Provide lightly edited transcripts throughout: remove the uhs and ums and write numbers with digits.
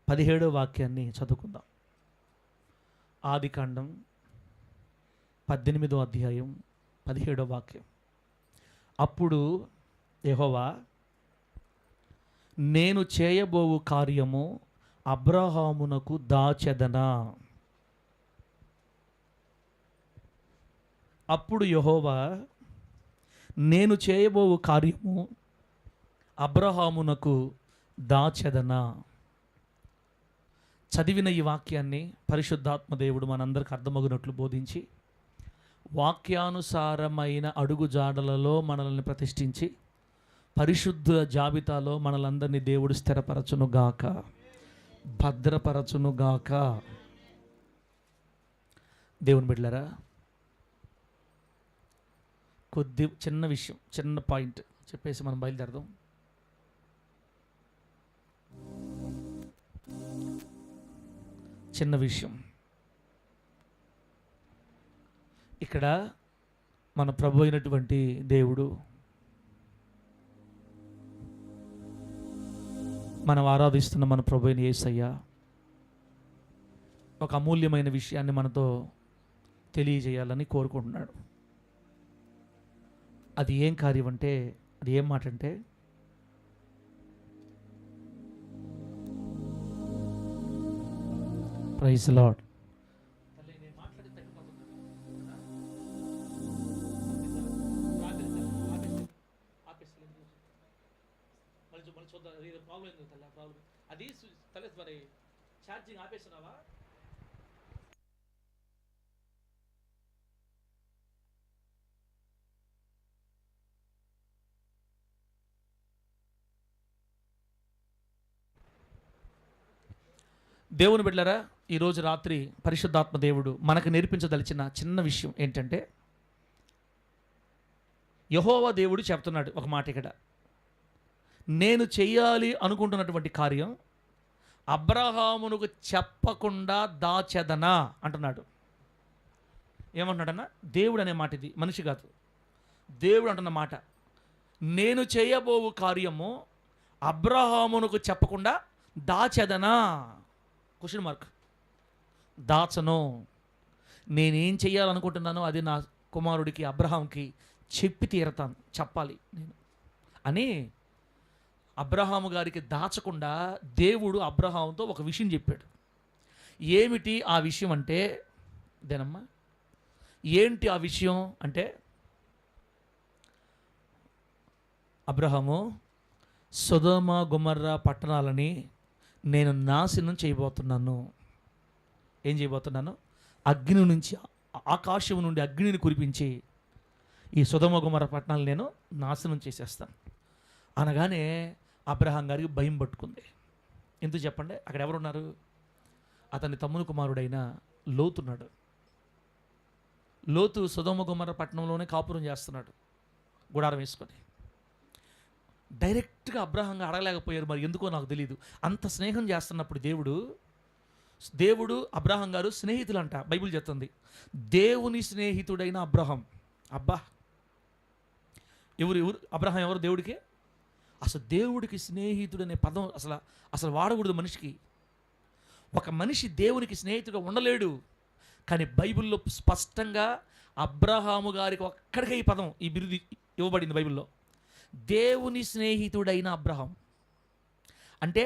17వ వాక్యాన్ని చదువుకుందాం. ఆదికాండం 18వ అధ్యాయం 17వ వాక్యం. అప్పుడు యెహోవా, నేను చేయబోవు కార్యము అబ్రహామునకు దాచెదనా. అప్పుడు యెహోవా, నేను చేయబోవు కార్యము అబ్రహామునకు దాచెదనా. చదివిన ఈ వాక్యాన్ని పరిశుద్ధాత్మ దేవుడు మనందరికి అర్థమగునట్లు బోధించి, వాక్యానుసారమైన అడుగుజాడలలో మనల్ని ప్రతిష్ఠించి, పరిశుద్ధ జాబితాలో మనలందరినీ దేవుడు స్థిరపరచునుగాక, భద్రపరచునుగాక. దేవుని బిడ్డలారా, చిన్న విషయం, చిన్న పాయింట్ చెప్పేసి మనం బయలుదేరదాం. చిన్న విషయం. ఇక్కడ మన ప్రభు అయినటువంటి దేవుడు, మనం ఆరాధిస్తున్న మన ప్రభు అయిన యేసయ్య ఒక అమూల్యమైన విషయాన్ని మనతో తెలియజేయాలని కోరుకుంటున్నాడు. అది ఏం కార్యం అంటే, అది ఏం మాట అంటే, ప్రైజ్ లార్డ్. అది తల మరి ఛార్జింగ్ ఆపేస్తున్నావా? దేవుని బిడ్డలారా, ఈరోజు రాత్రి పరిశుద్ధాత్మ దేవుడు మనకు నేర్పించదలిచిన చిన్న విషయం ఏంటంటే, యెహోవా దేవుడు చెప్తున్నాడు ఒక మాట ఇక్కడ, నేను చెయ్యాలి అనుకుంటున్నటువంటి కార్యం అబ్రహామునకు చెప్పకుండా దాచెదనా అంటున్నాడు. ఏమంటున్నాడన్నా? దేవుడు అనే మాట, ఇది మనిషి కాదు, దేవుడు అంటున్న మాట. నేను చేయబోవు కార్యము అబ్రహామునకు చెప్పకుండా దాచెదనా? Question mark. దాచను. నేనేం చేయాలనుకుంటున్నానో అది నా కుమారుడికి అబ్రహాంకి చెప్పి తీరతాను, చెప్పాలి నేను అని అబ్రహాము గారికి దాచకుండా దేవుడు అబ్రహాంతో ఒక విషయం చెప్పాడు. ఏమిటి ఆ విషయం అంటే, దేనమ్మా ఏంటి ఆ విషయం అంటే, అబ్రహాము, సొదొమ గొమొర్రా పట్టణాలని నేను నాశనం చేయబోతున్నాను. ఏం చేయబోతున్నాను? అగ్ని నుంచి, ఆకాశం నుండి అగ్నిని కురిపించి ఈ సొదొమ గొమొర్రా పట్టణాలు నేను నాశనం చేసేస్తాను అనగానే అబ్రహాం గారికి భయం పట్టుకుంది. ఎందుకు చెప్పండి? అక్కడ ఎవరున్నారు? అతని తమ్ముని కుమారుడైన లోతున్నాడు. లోతు సొదొమ గొమొర్రా పట్టణంలోనే కాపురం చేస్తున్నాడు, గుడారం వేసుకొని. డైరెక్ట్గా అబ్రహాంగా అడగలేకపోయారు, మరి ఎందుకో నాకు తెలియదు. అంత స్నేహం చేస్తున్నప్పుడు దేవుడు అబ్రహాం గారు స్నేహితులు అంట బైబిల్ చెప్తుంది. దేవుని స్నేహితుడైన అబ్రహాం. అబ్బా, ఎవరు అబ్రహాం ఎవరు దేవుడికి? అసలు దేవుడికి స్నేహితుడనే పదం అసలు వాడకూడదు మనిషికి. ఒక మనిషి దేవునికి స్నేహితుడు ఉండలేడు. కానీ బైబిల్లో స్పష్టంగా అబ్రహాము గారికి ఒక్కడికే ఈ పదం, ఈ బిరుదు ఇవ్వబడింది బైబిల్లో. దేవుని స్నేహితుడైన అబ్రహాం అంటే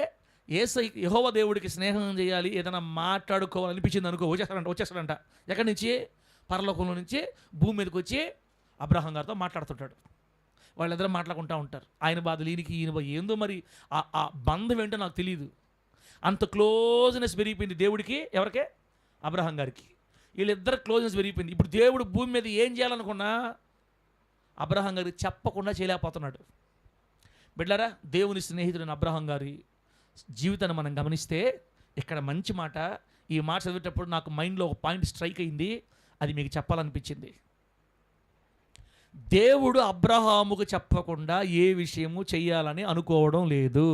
యెహోవా దేవుడికి స్నేహం చేయాలి, ఏదైనా మాట్లాడుకోవాలనిపించింది అనుకో, వచ్చేస్తాడంట. ఎక్కడి నుంచి? పరలోకంలో నుంచి భూమి మీదకి వచ్చి అబ్రహాం గారితో మాట్లాడుతుంటాడు. వాళ్ళిద్దరూ మాట్లాడుకుంటూ ఉంటారు. ఆయన బాధలు ఈయన ఏందో మరి ఆ బంధం ఏంటో నాకు తెలియదు. అంత క్లోజ్నెస్ పెరిగిపోయింది దేవుడికి. ఎవరికే? అబ్రహాం గారికి. వీళ్ళిద్దరు క్లోజ్నెస్ పెరిగిపోయింది. ఇప్పుడు దేవుడు భూమి మీద ఏం చేయాలనుకున్నా అబ్రహాం గారికి చెప్పకుండా చేయలేకపోతున్నాడు. బిడ్డలారా, దేవుని స్నేహితుడైన అబ్రహాం గారి జీవితాన్ని మనం గమనిస్తే ఇక్కడ మంచి మాట. ఈ మాట చదివేటప్పుడు నాకు మైండ్లో ఒక పాయింట్ స్ట్రైక్ అయింది, అది మీకు చెప్పాలనిపించింది. దేవుడు అబ్రహాముకు చెప్పకుండా ఏ విషయము చెయ్యాలని అనుకోవడం లేదు.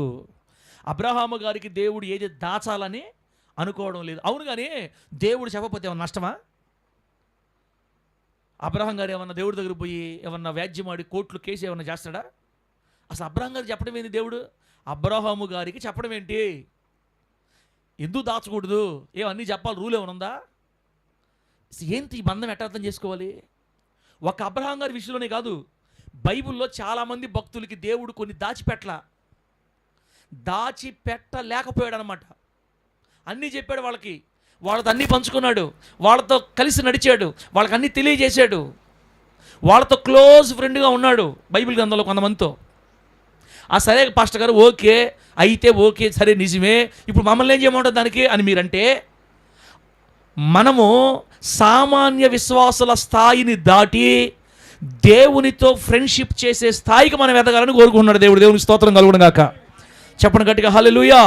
అబ్రహాము గారికి దేవుడు ఏది దాచాలని అనుకోవడం లేదు. అవును, కానీ దేవుడు చెప్పకపోతే ఏమన్నా నష్టమా? అబ్రహాం గారు ఏమన్నా దేవుడి దగ్గర పోయి ఏమన్నా వ్యాజ్యమాడి కోర్టులు కేసు ఏమన్నా చేస్తాడా? అసలు అబ్రహాం గారికి చెప్పడం ఏంటి దేవుడు? అబ్రహాము గారికి చెప్పడం ఏంటి? ఎందుకు దాచకూడదు? ఏమన్నీ చెప్పాలి, రూల్ ఏమైనా ఉందా? ఏంటి ఈ బంధం ఎట్లా అర్థం చేసుకోవాలి? ఒక అబ్రహాం గారి విషయంలోనే కాదు, బైబిల్లో చాలామంది భక్తులకి దేవుడు కొన్ని దాచిపెట్టలేకపోయాడు అనమాట. అన్నీ చెప్పాడు వాళ్ళకి, వాళ్ళతో అన్నీ పంచుకున్నాడు, వాళ్ళతో కలిసి నడిచాడు, వాళ్ళకి అన్నీ తెలియజేశాడు, వాళ్ళతో క్లోజ్ ఫ్రెండ్గా ఉన్నాడు బైబిల్ గ్రంథంలో కొంతమందితో. సరే పాస్టర్ గారు ఓకే, అయితే ఓకే, సరే నిజమే, ఇప్పుడు మమ్మల్ని ఏం చేయమంటారు దానికి అని మీరంటే, మనము సామాన్య విశ్వాసుల స్థాయిని దాటి దేవునితో ఫ్రెండ్షిప్ చేసే స్థాయికి మనం ఎదగాలని కోరుకుంటున్నాడు దేవుడు. దేవునికి స్తోత్రం కలుగును గాక. చెప్పండి గట్టిగా హల్లెలూయా.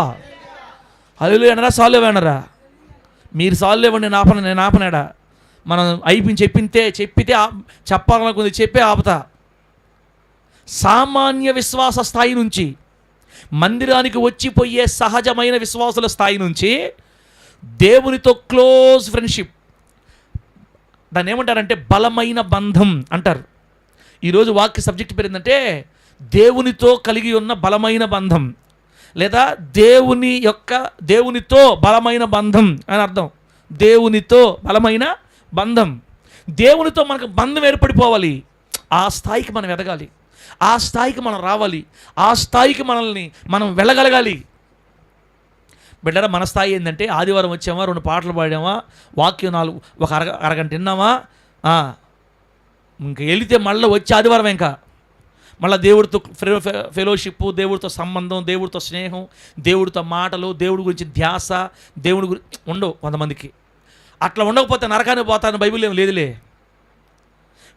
హల్లెలూయా అనరా, సాల్లేవే అనరా? మీరు సాల్లేవండి, నేను ఆపనాడా? మనం అయిపోయింది చెప్పితే చెప్పాలనుకుంది చెప్పే ఆపుతా. సామాన్య విశ్వాస స్థాయి నుంచి మందిరానికి వచ్చిపోయే సహజమైన విశ్వాసుల స్థాయి నుంచి దేవునితో క్లోజ్ ఫ్రెండ్షిప్, దాన్ని ఏమంటారంటే బలమైన బంధం అంటారు. ఈరోజు వాక్య సబ్జెక్ట్ పేరు ఏంటంటే దేవునితో కలిగి ఉన్న బలమైన బంధం, లేదా దేవునితో బలమైన బంధం అని అర్థం. దేవునితో బలమైన బంధం, దేవునితో మనకు బంధం ఏర్పడిపోవాలి. ఆ స్థాయికి మనం ఎదగాలి, ఆ స్థాయికి మనం రావాలి, ఆ స్థాయికి మనం వెళ్ళగలగాలి. బిడ్డరా, మన స్థాయి ఏంటంటే ఆదివారం వచ్చామా, 2 పాటలు పాడామా, వాక్యం 4 అరగంట విన్నామా, ఇంకా వెళితే మళ్ళీ వచ్చి ఆదివారం ఇంకా మళ్ళీ దేవుడితో ఫెలోషిప్, దేవుడితో సంబంధం, దేవుడితో స్నేహం, దేవుడితో మాటలు, దేవుడి గురించి ధ్యాస, దేవుడి గురించి ఉండవు కొంతమందికి. అట్లా ఉండకపోతే నరకానికి పోతాను బైబిల్ ఏం లేదులే.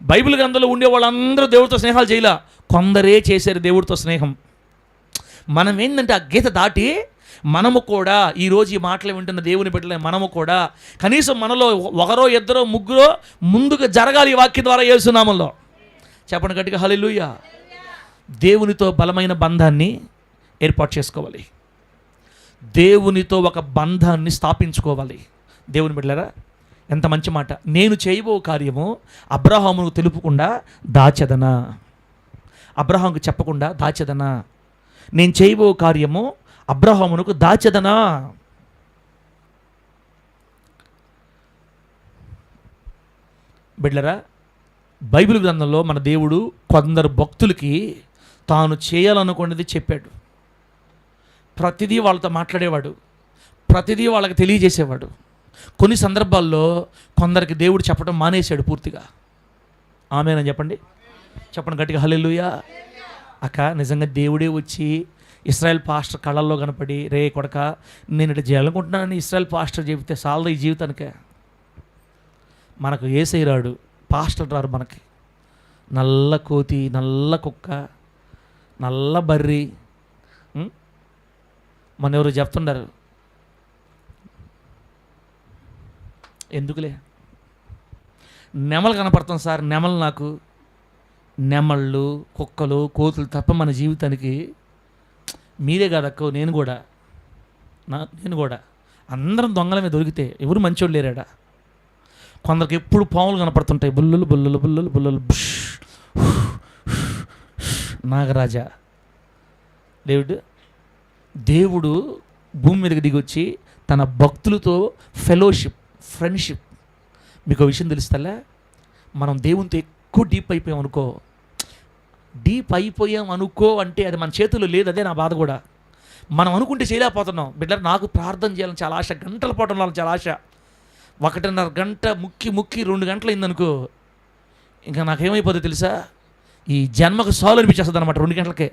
బైబిల్ గ్రంథంలో ఉండే వాళ్ళందరూ దేవుడితో స్నేహాలు చేయలే, కొందరే చేశారు దేవుడితో స్నేహం. మనం ఏంటంటే ఆ గీత దాటి మనము కూడా ఈరోజు ఈ మాటలు వింటున్న దేవుని బిడ్డలే మనము కూడా కనీసం మనలో ఒకరో ఇద్దరో ముగ్గురో ముందుకు జరగాలి ఈ వాక్యం ద్వారా యేసు నామములో. చెప్పండి గట్టిగా హల్లెలూయా. దేవునితో బలమైన బంధాన్ని ఏర్పాటు చేసుకోవాలి, దేవునితో ఒక బంధాన్ని స్థాపించుకోవాలి. దేవుని బిడ్డలారా, ఎంత మంచి మాట. నేను చేయబో కార్యము అబ్రహామును తెలుపకుండా దాచెదనా, అబ్రహాముకు చెప్పకుండా దాచెదనా, నేను చేయబో కార్యము అబ్రహామునకు దాచెదనా. బిడ్డలారా, బైబిల్ గ్రంథంలో మన దేవుడు కొందరు భక్తులకి తాను చేయాలనుకున్నది చెప్పాడు. ప్రతిదీ వాళ్ళతో మాట్లాడేవాడు, ప్రతిదీ వాళ్ళకి తెలియజేసేవాడు. కొన్ని సందర్భాల్లో కొందరికి దేవుడు చెప్పడం మానేశాడు పూర్తిగా. ఆమేనని చెప్పండి, చెప్పండి గట్టిగా హల్లెలూయా. అక్క, నిజంగా దేవుడే వచ్చి ఇశ్రాయేల్ పాస్టర్ కళ్ళల్లో కనపడి, రే కొడక నేను ఇట్లా చేయాలనుకుంటున్నానని ఇశ్రాయేల్ పాస్టర్ చెబితే సాలదు ఈ జీవితానికే. మనకు యేసయ్య రాడు, పాస్టర్ రారు మనకి. నల్ల కోతి, నల్ల కుక్క, నల్ల బర్రి. మన ఎవరు చెప్తున్నారు, ఎందుకులే నెమలు కనపడతాం సార్, నెమలు నాకు నెమళ్ళు, కుక్కలు, కోతులు తప్ప మన జీవితానికి. మీరే కాదక్క, నేను కూడా అందరం దొంగలమే దొరికితే ఎవరు మంచోళ్ళు లేరాడా. కొందరికి ఎప్పుడు పాములు కనపడుతుంటాయి, బుల్లులు బుల్లులు బుల్లులు బుల్లులు. నాగరాజా దేవుడు భూమి మీదకి దిగొచ్చి తన భక్తులతో ఫెలోషిప్, ఫ్రెండ్షిప్. మీకు ఒక విషయం తెలుస్తలే, మనం దేవునితో ఎక్కువ డీప్ అయిపోయాం అనుకో అంటే అది మన చేతుల్లో లేదు. అదే నా బాధ కూడా. మనం అనుకుంటే చేయలేకపోతున్నాం. బిడ్డ, నాకు ప్రార్థన చేయాలని చాలా ఆశ, గంటల పాటు ఉండాలని చాలా ఆశ. 1.5 గంట ముక్కి 2 గంటలు అయిందనుకో, ఇంకా నాకేమైపోతుంది తెలుసా, ఈ జన్మకు సాలు అనిపించేస్తుంది అనమాట. 2 గంటలకే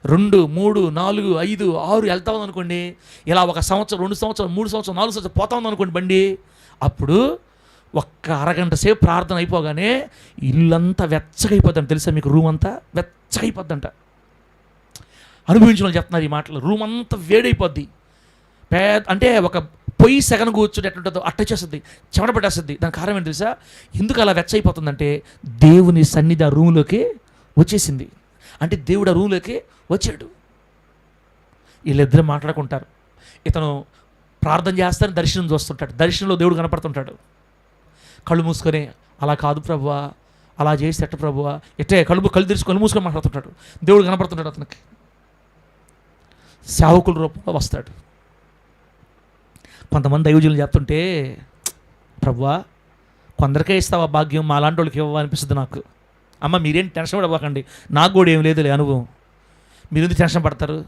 2, 3, 4, 5, 6 వెళ్తా ఉందనుకోండి. ఇలా 1 సంవత్సరం, 2 సంవత్సరం, 3 సంవత్సరం, 4 సంవత్సరం పోతా ఉందనుకోండి బండి. అప్పుడు 1 అరగంట సేపు ప్రార్థన అయిపోగానే ఇల్లంతా వెచ్చగైపోద్దంట. తెలుసా మీకు, రూమ్ అంతా వెచ్చగైపోద్దంట. అనుభవించిన వాళ్ళు చెప్తున్నారు ఈ మాటలు. రూమ్ అంతా వేడైపోద్ది. అంటే ఒక పొయ్యి సెగన కూర్చుంటే ఎట్లుంటుందో అట్ట చేస్తుంది, చెమట పట్టేస్తుంది. దాని కారణం ఏంటి తెలుసా? ఎందుకు అలా వెచ్చైపోతుందంటే దేవుని సన్నిధి ఆ రూమ్లోకి వచ్చేసింది. అంటే దేవుడు ఆ రూమ్లోకి వచ్చాడు. వీళ్ళిద్దరు మాట్లాడుకుంటారు. ఇతను ప్రార్థన చేస్తాను, దర్శనం చూస్తుంటాడు. దర్శనంలో దేవుడు కనపడుతుంటాడు. కళ్ళు మూసుకొని, అలా కాదు ప్రభువా, అలా చేసి ఎట్ట ప్రభువా, ఎట్టే కళ్ళు తెరిచి కళ్ళు మూసుకొని మాట్లాడుతుంటాడు. దేవుడు కనపడుతుంటాడు. అతనికి సేవకుల రూపంలో వస్తాడు. కొంతమంది దైవజనులు చెప్తుంటే, ప్రభువా కొందరికే ఇస్తావా భాగ్యం, మా లాంటి వాళ్ళకి ఇవ్వవా అనిపిస్తుంది నాకు. అమ్మ మీరేం టెన్షన్ పడబాకండి, నాకు కూడా ఏం లేదులే అనుభవం, మీరు ఎందుకు టెన్షన్ పడతారు?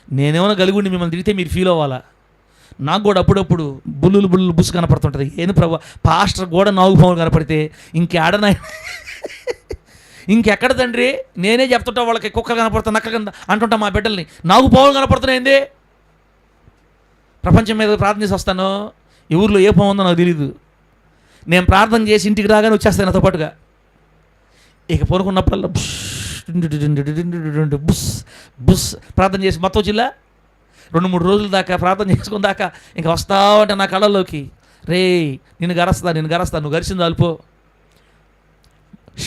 నేనేమైనా గలుగుండి మిమ్మల్ని తిరిగితే మీరు ఫీల్ అవ్వాలా? నాకు కూడా అప్పుడప్పుడు బుల్లులు బుస్సు కనపడుతుంటుంది. ఏంది ప్రభు, పాస్టర్ కూడా నాగు పాములు కనపడితే ఇంకేడనా ఇంకెక్కడ తండ్రి? నేనే చెప్తుంటా వాళ్ళకి, కుక్కలు కనపడుతుంది నక్కలు అంటుంటా మా బిడ్డల్ని, నాగు పాములు కనపడుతున్నాయింది. ప్రపంచం మీద ప్రార్థన చేసి వస్తాను, ఈ ఊర్లో ఏ పాము ఉందో నాకు తెలీదు. నేను ప్రార్థన చేసి ఇంటికి రాగానే వచ్చేస్తాను నాతో పాటుగా. ఇక పడుకున్నప్పుడల్లా బుస్ బుస్ ప్రార్థన చేసి మొత్తం జిల్లా 2-3 రోజుల దాకా ప్రార్థన చేసుకున్న దాకా ఇంకా వస్తా ఉంటే నా కళ్ళల్లోకి, రే నేను గరస్తా నువ్వు గరిచింది అల్పో.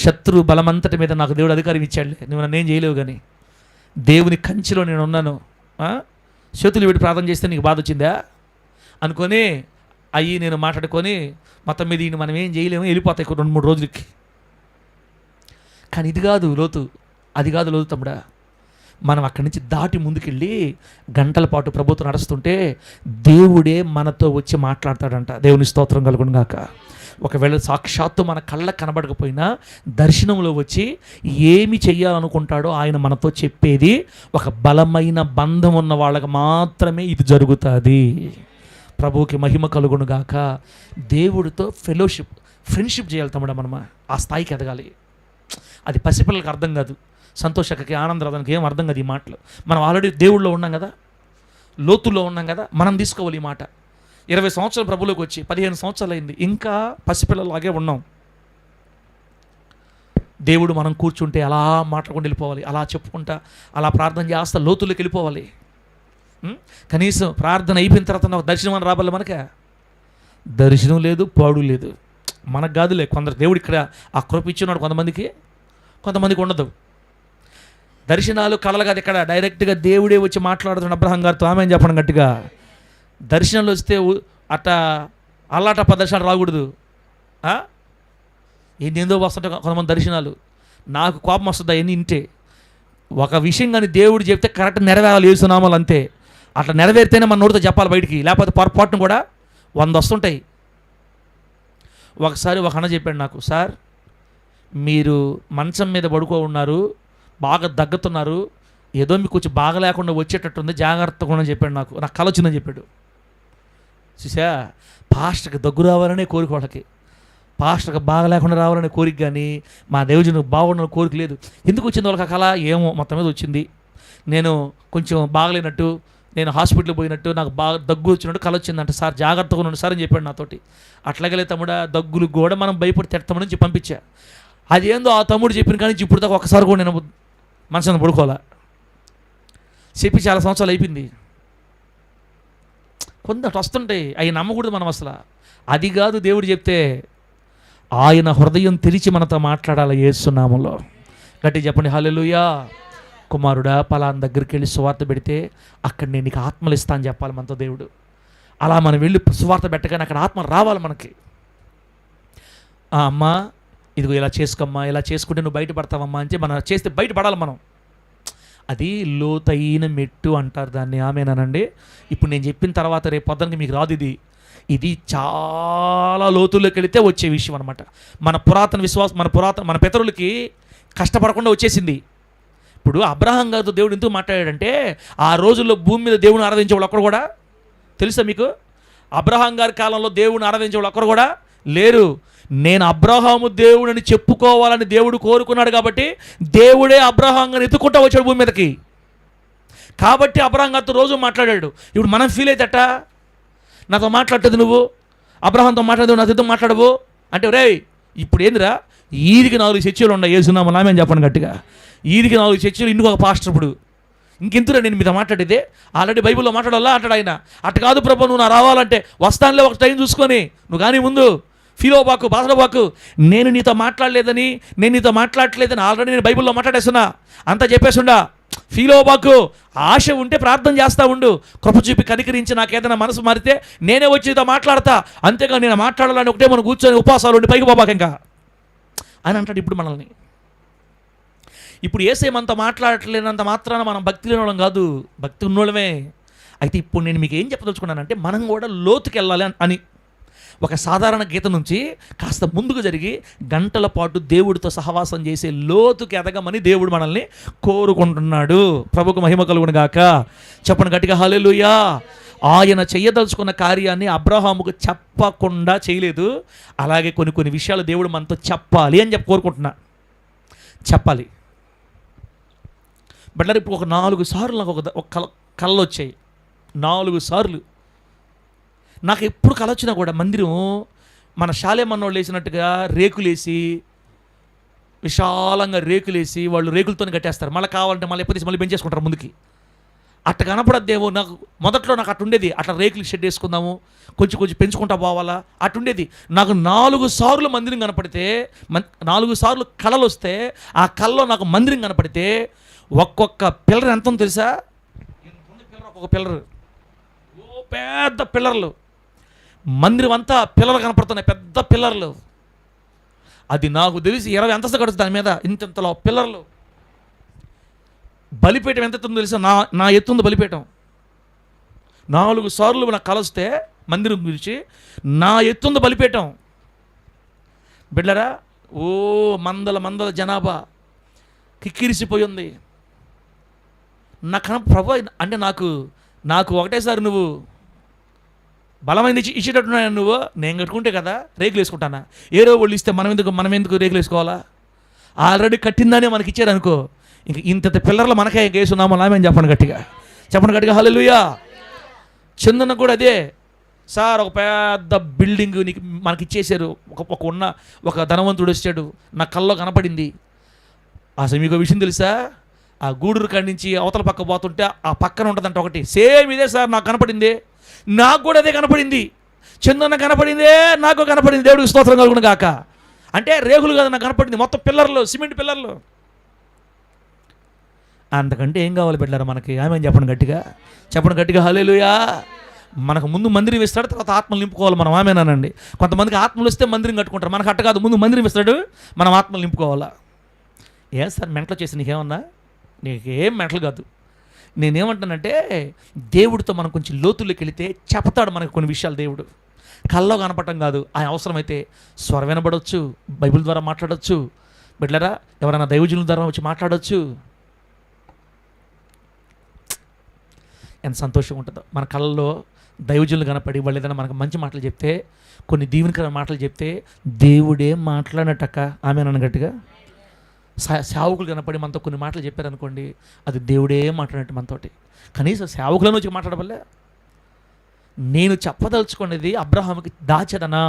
శత్రు బలమంతటి మీద నాకు దేవుడు అధికారం ఇచ్చాడులే, నువ్వు నన్నేం చేయలేవు. కానీ దేవుని కంచిలో నేను ఉన్నాను. చేతులు పెట్టి ప్రార్థన చేస్తే నీకు బాధ వచ్చిందా అనుకొని అయ్యి నేను మాట్లాడుకొని మొత్తం మీద మనం ఏం చేయలేము, వెళ్ళిపోతాయి 2-3 రోజులకి. కానీ ఇది కాదు లోతు, అది కాదు లోతు తమ్ముడా. మనం అక్కడి నుంచి దాటి ముందుకెళ్ళి గంటల పాటు ప్రభుత్వం నడుస్తుంటే దేవుడే మనతో వచ్చి మాట్లాడతాడంట. దేవుని స్తోత్రం కలుగును గాక. ఒకవేళ సాక్షాత్తు మన కళ్ళకు కనబడకపోయినా దర్శనంలో వచ్చి ఏమి చెయ్యాలనుకుంటాడో ఆయన మనతో చెప్పేది. ఒక బలమైన బంధం ఉన్న వాళ్ళకి మాత్రమే ఇది జరుగుతుంది. ప్రభువుకి మహిమ కలుగును గాక. దేవుడితో ఫ్రెండ్షిప్ చేయాలి తమ్ముడా. మనం ఆ స్థాయికి ఎదగాలి. అది పసిపిల్లలకి అర్థం కాదు, సంతోషకి ఆనందరాదానికి ఏం అర్థం కాదు ఈ మాటలు. మనం ఆల్రెడీ దేవుళ్ళలో ఉన్నాం కదా, లోతుల్లో ఉన్నాం కదా, మనం తీసుకోవాలి ఈ మాట. 20 సంవత్సరాలు ప్రభులోకి వచ్చి 15 సంవత్సరాలు అయింది, ఇంకా పసిపిల్లలాగే ఉన్నాం. దేవుడు మనం కూర్చుంటే అలా మాట్లాడుకుంటూ వెళ్ళిపోవాలి, అలా చెప్పుకుంటా అలా ప్రార్థన చేస్తా లోతుల్లోకి వెళ్ళిపోవాలి. కనీసం ప్రార్థన అయిపోయిన తర్వాత ఒక దర్శనం అని రాబల్ల. మనకే దర్శనం లేదు, పాడు లేదు. మనకు కాదులే, కొందరు దేవుడు ఇక్కడ ఆ కృప ఇచ్చినాడు, కొంతమందికి ఉండదు. దర్శనాలు కళలు కాదు, ఇక్కడ డైరెక్ట్గా దేవుడే వచ్చి మాట్లాడుతున్నాడు అబ్రహాం గారితో. ఆమె చెప్పడం గట్టిగా. దర్శనాలు వస్తే అట్ట అల్లాట దర్శనాలు రాకూడదు. ఏందేందో వస్తుంటే కొంతమంది దర్శనాలు, నాకు కోపం వస్తుంది అవన్నీ ఇంటే. ఒక విషయం కానీ దేవుడు చెప్తే కరెక్ట్ నెరవేరాలి, యేసునామాలు అంతే. అట్లా నెరవేరితేనే మన నోటితో చెప్పాలి బయటికి, లేకపోతే పొరపాటును కూడా 100 వస్తుంటాయి. ఒకసారి ఒక అన్న చెప్పాడు నాకు, సార్ మీరు మంచం మీద పడుకో ఉన్నారు, బాగా దగ్గుతున్నారు, ఏదో మీకు కొంచెం బాగా లేకుండా వచ్చేటట్టుంది, జాగ్రత్తగా ఉండని చెప్పాడు. నాకు కల వచ్చిందని చెప్పాడు. చూసా, పాస్టర్కి దగ్గు రావాలనే కోరిక, వాళ్ళకి పాస్టర్కి బాగా లేకుండా రావాలనే కోరిక, కానీ మా దేవుజనుకు బాగుండాలని కోరిక లేదు. ఎందుకు వచ్చింది వాళ్ళకి ఆ కళ ఏమో మొత్తం మీద వచ్చింది. నేను కొంచెం బాగలేనట్టు, నేను హాస్పిటల్కి పోయినట్టు, నాకు బాగా దగ్గు వచ్చినట్టు కళ వచ్చిందంట. సార్ జాగ్రత్తగా ఉండండి సార్ అని చెప్పాడు నాతోటి. అట్లాగే తమ్ముడా, దగ్గులు కూడా మనం భయపడి తిడతామని చెప్పి పంపించా. అదేందో ఆ తమ్ముడు చెప్పిన కానీ ఇప్పుడు దాకా ఒక్కసారి కూడా నేను మనసుని పడుకోవాలా. చెప్పి చాలా సంవత్సరాలు అయిపోయింది. కొంత వస్తుంటాయి, అవి నమ్మకూడదు మనం అసలు. అది కాదు దేవుడు చెప్తే, ఆయన హృదయం తెరిచి మనతో మాట్లాడాలి యేసునామములో. గట్టి చెప్పండి హల్లెలూయా. కుమారుడా పలానా దగ్గరికి వెళ్ళి సువార్త పెడితే అక్కడ నేను నీకు ఆత్మలు ఇస్తా అని చెప్పాలి మనతో దేవుడు. అలా మనం వెళ్ళి సువార్త పెట్టగానే అక్కడ ఆత్మ రావాలి మనకి. అమ్మా ఇదిగో ఇలా చేసుకోమ్మా, ఇలా చేసుకుంటే నువ్వు బయటపడతావమ్మా అంటే మనం చేస్తే బయటపడాలి మనం. అది లోతైన మెట్టు అంటారు దాన్ని. ఆమేనండి. ఇప్పుడు నేను చెప్పిన తర్వాత రేపు పొద్దునకి మీకు రాదు. ఇది చాలా లోతుల్లోకి వెళితే వచ్చే విషయం అనమాట. మన పురాతన విశ్వాసం, మన పితరులకి కష్టపడకుండా వచ్చేసింది. ఇప్పుడు అబ్రహాం గారితో దేవుడు ఎందుకు మాట్లాడాడంటే, ఆ రోజుల్లో భూమి మీద దేవుని ఆరాధించే వాళ్ళు ఒక్కరు కూడా తెలుసా మీకు? అబ్రహాం గారి కాలంలో దేవుని ఆరాధించే వాళ్ళు ఒక్కరు కూడా లేరు. నేను అబ్రహాము దేవుడిని చెప్పుకోవాలని దేవుడు కోరుకున్నాడు కాబట్టి దేవుడే అబ్రహాం గారిని ఎత్తుకుంటా వచ్చాడు భూమి మీదకి. కాబట్టి అబ్రహాం గారితో రోజు మాట్లాడాడు. ఇప్పుడు మనం ఫీల్ అవుతట, నాతో మాట్లాడుతుంది నువ్వు, అబ్రహాంతో మాట్లాడదు నాతో మాట్లాడవు అంటే, రే ఇప్పుడు ఏందిరా, ఈదికి 4 చర్చలు ఉన్నాయి యేసునామములో నామని చెప్పండి గట్టిగా. ఈదికి 4 చర్చలు, ఇందుకు ఒక పాస్టర్. ఇప్పుడు ఇంకెంతురా నేను మీతో మాట్లాడేదే, ఆల్రెడీ బైబిల్లో మాట్లాడాలా అంటాడు ఆయన. అటు కాదు ప్రభు, నువ్వు నా రావాలంటే వస్తానులే, ఒక టైం చూసుకొని నువ్వు కానీ ముందు ఫీల్ అవ్వబాకు, బాధపడబాకు. నేను నీతో మాట్లాడట్లేదని ఆల్రెడీ నేను బైబిల్లో మాట్లాడేస్తున్నా, అంతా చెప్పేస్తుండా. ఫీల్ అవ్వబాకు. ఆశ ఉంటే ప్రార్థన చేస్తూ ఉండు. కృప చూపి కనికరించి నాకేదైనా మనసు మారితే నేనే వచ్చి నీతో మాట్లాడతా, అంతేగా నేను మాట్లాడాలని ఒకటే మనం కూర్చొని ఉపవాసాలు ఉండి పైకి పోబాక ఇంకా అని అంటాడు ఇప్పుడు మనల్ని. ఇప్పుడు యేసేమంత మాట్లాడట్లేనంత మాత్రాన మనం భక్తి లేనోళ్ళం కాదు, భక్తి ఉన్నోళ్ళమే. అయితే ఇప్పుడు నేను మీకు ఏం చెప్పదలుచుకున్నానంటే, మనం కూడా లోతుకి వెళ్ళాలి అని. ఒక సాధారణ గీత నుంచి కాస్త ముందుకు జరిగి గంటల పాటు దేవుడితో సహవాసం చేసే లోతుకి ఎదగమని దేవుడు మనల్ని కోరుకుంటున్నాడు. ప్రభుకు మహిమ కలుగును గాక. చెప్పండి గట్టిగా హల్లెలూయా. ఆయన చెయ్యదలుచుకున్న కార్యాన్ని అబ్రహాముకు చెప్పకుండా చేయలేదు. అలాగే కొన్ని విషయాలు దేవుడు మనతో చెప్పాలి అని కోరుకుంటున్నా. చెప్పాలి బట్లర్. ఇప్పుడు ఒక 4 సార్లు నాకు ఒక కళ్ళు వచ్చాయి. 4 సార్లు నాకు ఎప్పుడు కళ వచ్చినా కూడా మందిరం మన శాలేమన్నోళ్ళు వేసినట్టుగా రేకులేసి, విశాలంగా రేకులేసి వాళ్ళు రేకులతో కట్టేస్తారు. మళ్ళీ కావాలంటే మళ్ళీ ఎప్పుడు మళ్ళీ పెంచేసుకుంటారు ముందుకి. అట్ట కనపడద్దేమో నాకు. మొదట్లో నాకు అట్టుండేది, అట్లా రేకులు షెడ్ వేసుకుందాము, కొంచెం పెంచుకుంటా పోవాలా అట్టుండేది. నాకు 4 సార్లు మందిరం కనపడితే, 4 సార్లు కళలు వస్తే, ఆ కళలో నాకు మందిరం కనపడితే ఒక్కొక్క పిల్లర్ ఎంత ఉందో తెలుసా? ఒక్కొక్క పిల్లర్, ఓ పెద్ద పిల్లర్లు. మందిరం అంతా పిల్లలు కనపడుతున్నాయి, పెద్ద పిల్లర్లు. అది నాకు తెలిసి 20 అంతస్తు కడుతుంది దాని మీద, ఇంతలో పిల్లర్లు. బలిపీఠం ఎంత ఎత్తుందో తెలుసా? నా ఎత్తుంది బలిపీఠం. 4 సార్లు నాకు కలిస్తే మందిరం గురించి నా ఎత్తుంది బలిపీఠం. బిడ్డరా, ఓ మందల జనాభా కిక్కిరిసిపోయి ఉంది. నాకు ప్రభు అంటే నాకు ఒకటేసారి నువ్వు బలమైంది ఇచ్చేటట్టున్నాను. నువ్వు నేను కట్టుకుంటే కదా రేకులు వేసుకుంటానా? ఏరో వాళ్ళు ఇస్తే మనం ఎందుకు రేకులు వేసుకోవాలా? ఆల్రెడీ కట్టిందానే మనకి ఇచ్చారు అనుకో, ఇంక ఇంత పిల్లర్లు మనకే వేసున్నామో నామేం చెప్పండి గట్టిగా హల్లెలూయా. చందన కూడా అదే సార్, ఒక పెద్ద బిల్డింగ్ నీకు మనకి ఇచ్చేశారు. ఒక ధనవంతుడు వచ్చాడు, నా కల్లో కనపడింది. అసలు మీకు విషయం తెలుసా? ఆ గూడూరు కాడి నుంచి అవతల పక్క పోతుంటే ఆ పక్కన ఉంటుందంట ఒకటి, సేమ్ ఇదే సార్ నాకు కనపడింది. నాకు కూడా అదే కనపడింది. చందన కనపడిందే, నాకు కనపడింది. దేవుడికి స్తోత్రం కలుగును గాక. అంటే రేకులు కాదు నాకు కనపడింది, మొత్తం పిల్లర్లు, సిమెంట్ పిల్లర్లు. అంతకంటే ఏం కావాలి బిడ్డలారా మనకి? ఆమె చెప్పండి గట్టిగా హల్లెలూయా. మనకు ముందు మందిరం ఇస్తాడు, తర్వాత ఆత్మలు నింపుకోవాలి మనం. ఆమెనానండి. కొంతమందికి ఆత్మలు వస్తే మందిరం కట్టుకుంటారు, మనకు అట్ట కాదు. ముందు మందిరం ఇస్తాడు, మనం ఆత్మలు నింపుకోవాలా. ఏం సార్ మెంటలు చేసి నీకేమన్నా? నీకేం మెంటలు కాదు. నేనేమంటానంటే, దేవుడితో మనం కొంచెం లోతుల్లోకి వెళితే చెప్తాడు మనకు కొన్ని విషయాలు. దేవుడు కల్లో కనపడటం కాదు, ఆయన అవసరమైతే స్వరం వినబడవచ్చు, బైబిల్ ద్వారా మాట్లాడవచ్చు. బిడ్డలారా, ఎవరైనా దైవజనుల ద్వారా వచ్చి మాట్లాడవచ్చు. ఎంత సంతోషంగా ఉంటుందో. మన కళ్ళలో దైవజనులు కనపడి వాళ్ళు ఏదైనా మనకు మంచి మాటలు చెప్తే, కొన్ని దీవెనకర మాటలు చెప్తే, దేవుడే మాట్లాడినట్టక్క. ఆమె నన్ను గట్టిగా. సేవకులు కనపడి మనతో కొన్ని మాటలు చెప్పారనుకోండి, అది దేవుడే మాట్లాడినట్టు మనతోటి. కనీసం సేవకులను వచ్చి మాట్లాడవల్లే. నేను చెప్పదలుచుకునేది అబ్రహాముకి దాచెదనా,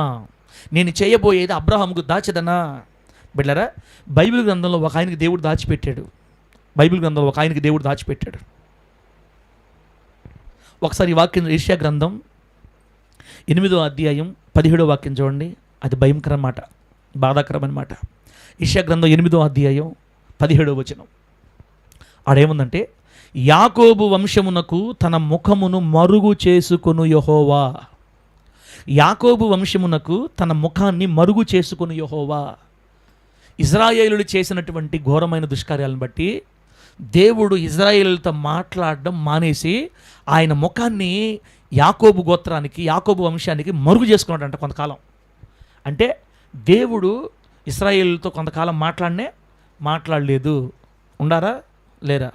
నేను చేయబోయేది అబ్రహాముకు దాచెదనా. బిడ్డలారా, బైబిల్ గ్రంథంలో ఒక ఆయనకి దేవుడు దాచిపెట్టాడు. ఒకసారి ఈ వాక్యం యెషయా గ్రంథం 8వ అధ్యాయం 17వ వాక్యం చూడండి. అది భయంకర మాట, బాధాకరమైన మాట. యెషయా గ్రంథం 8వ అధ్యాయం 17వ వచనం. ఆడేముందంటే, యాకోబు వంశమునకు తన ముఖమును మరుగు చేసుకొను యెహోవా. యాకోబు వంశమునకు తన ముఖాన్ని మరుగు చేసుకొను యెహోవా. ఇజ్రాయేలులు చేసినటువంటి ఘోరమైన దుష్కార్యాలను బట్టి దేవుడు ఇజ్రాయేలులతో మాట్లాడడం మానేసి ఆయన ముఖాన్ని యాకోబు గోత్రానికి, యాకోబు వంశానికి మరుగు చేసుకున్నాడంట కొంతకాలం. అంటే దేవుడు ఇశ్రాయేలుతో కొంతకాలం మాట్లాడలేదు. ఉండారా లేరా?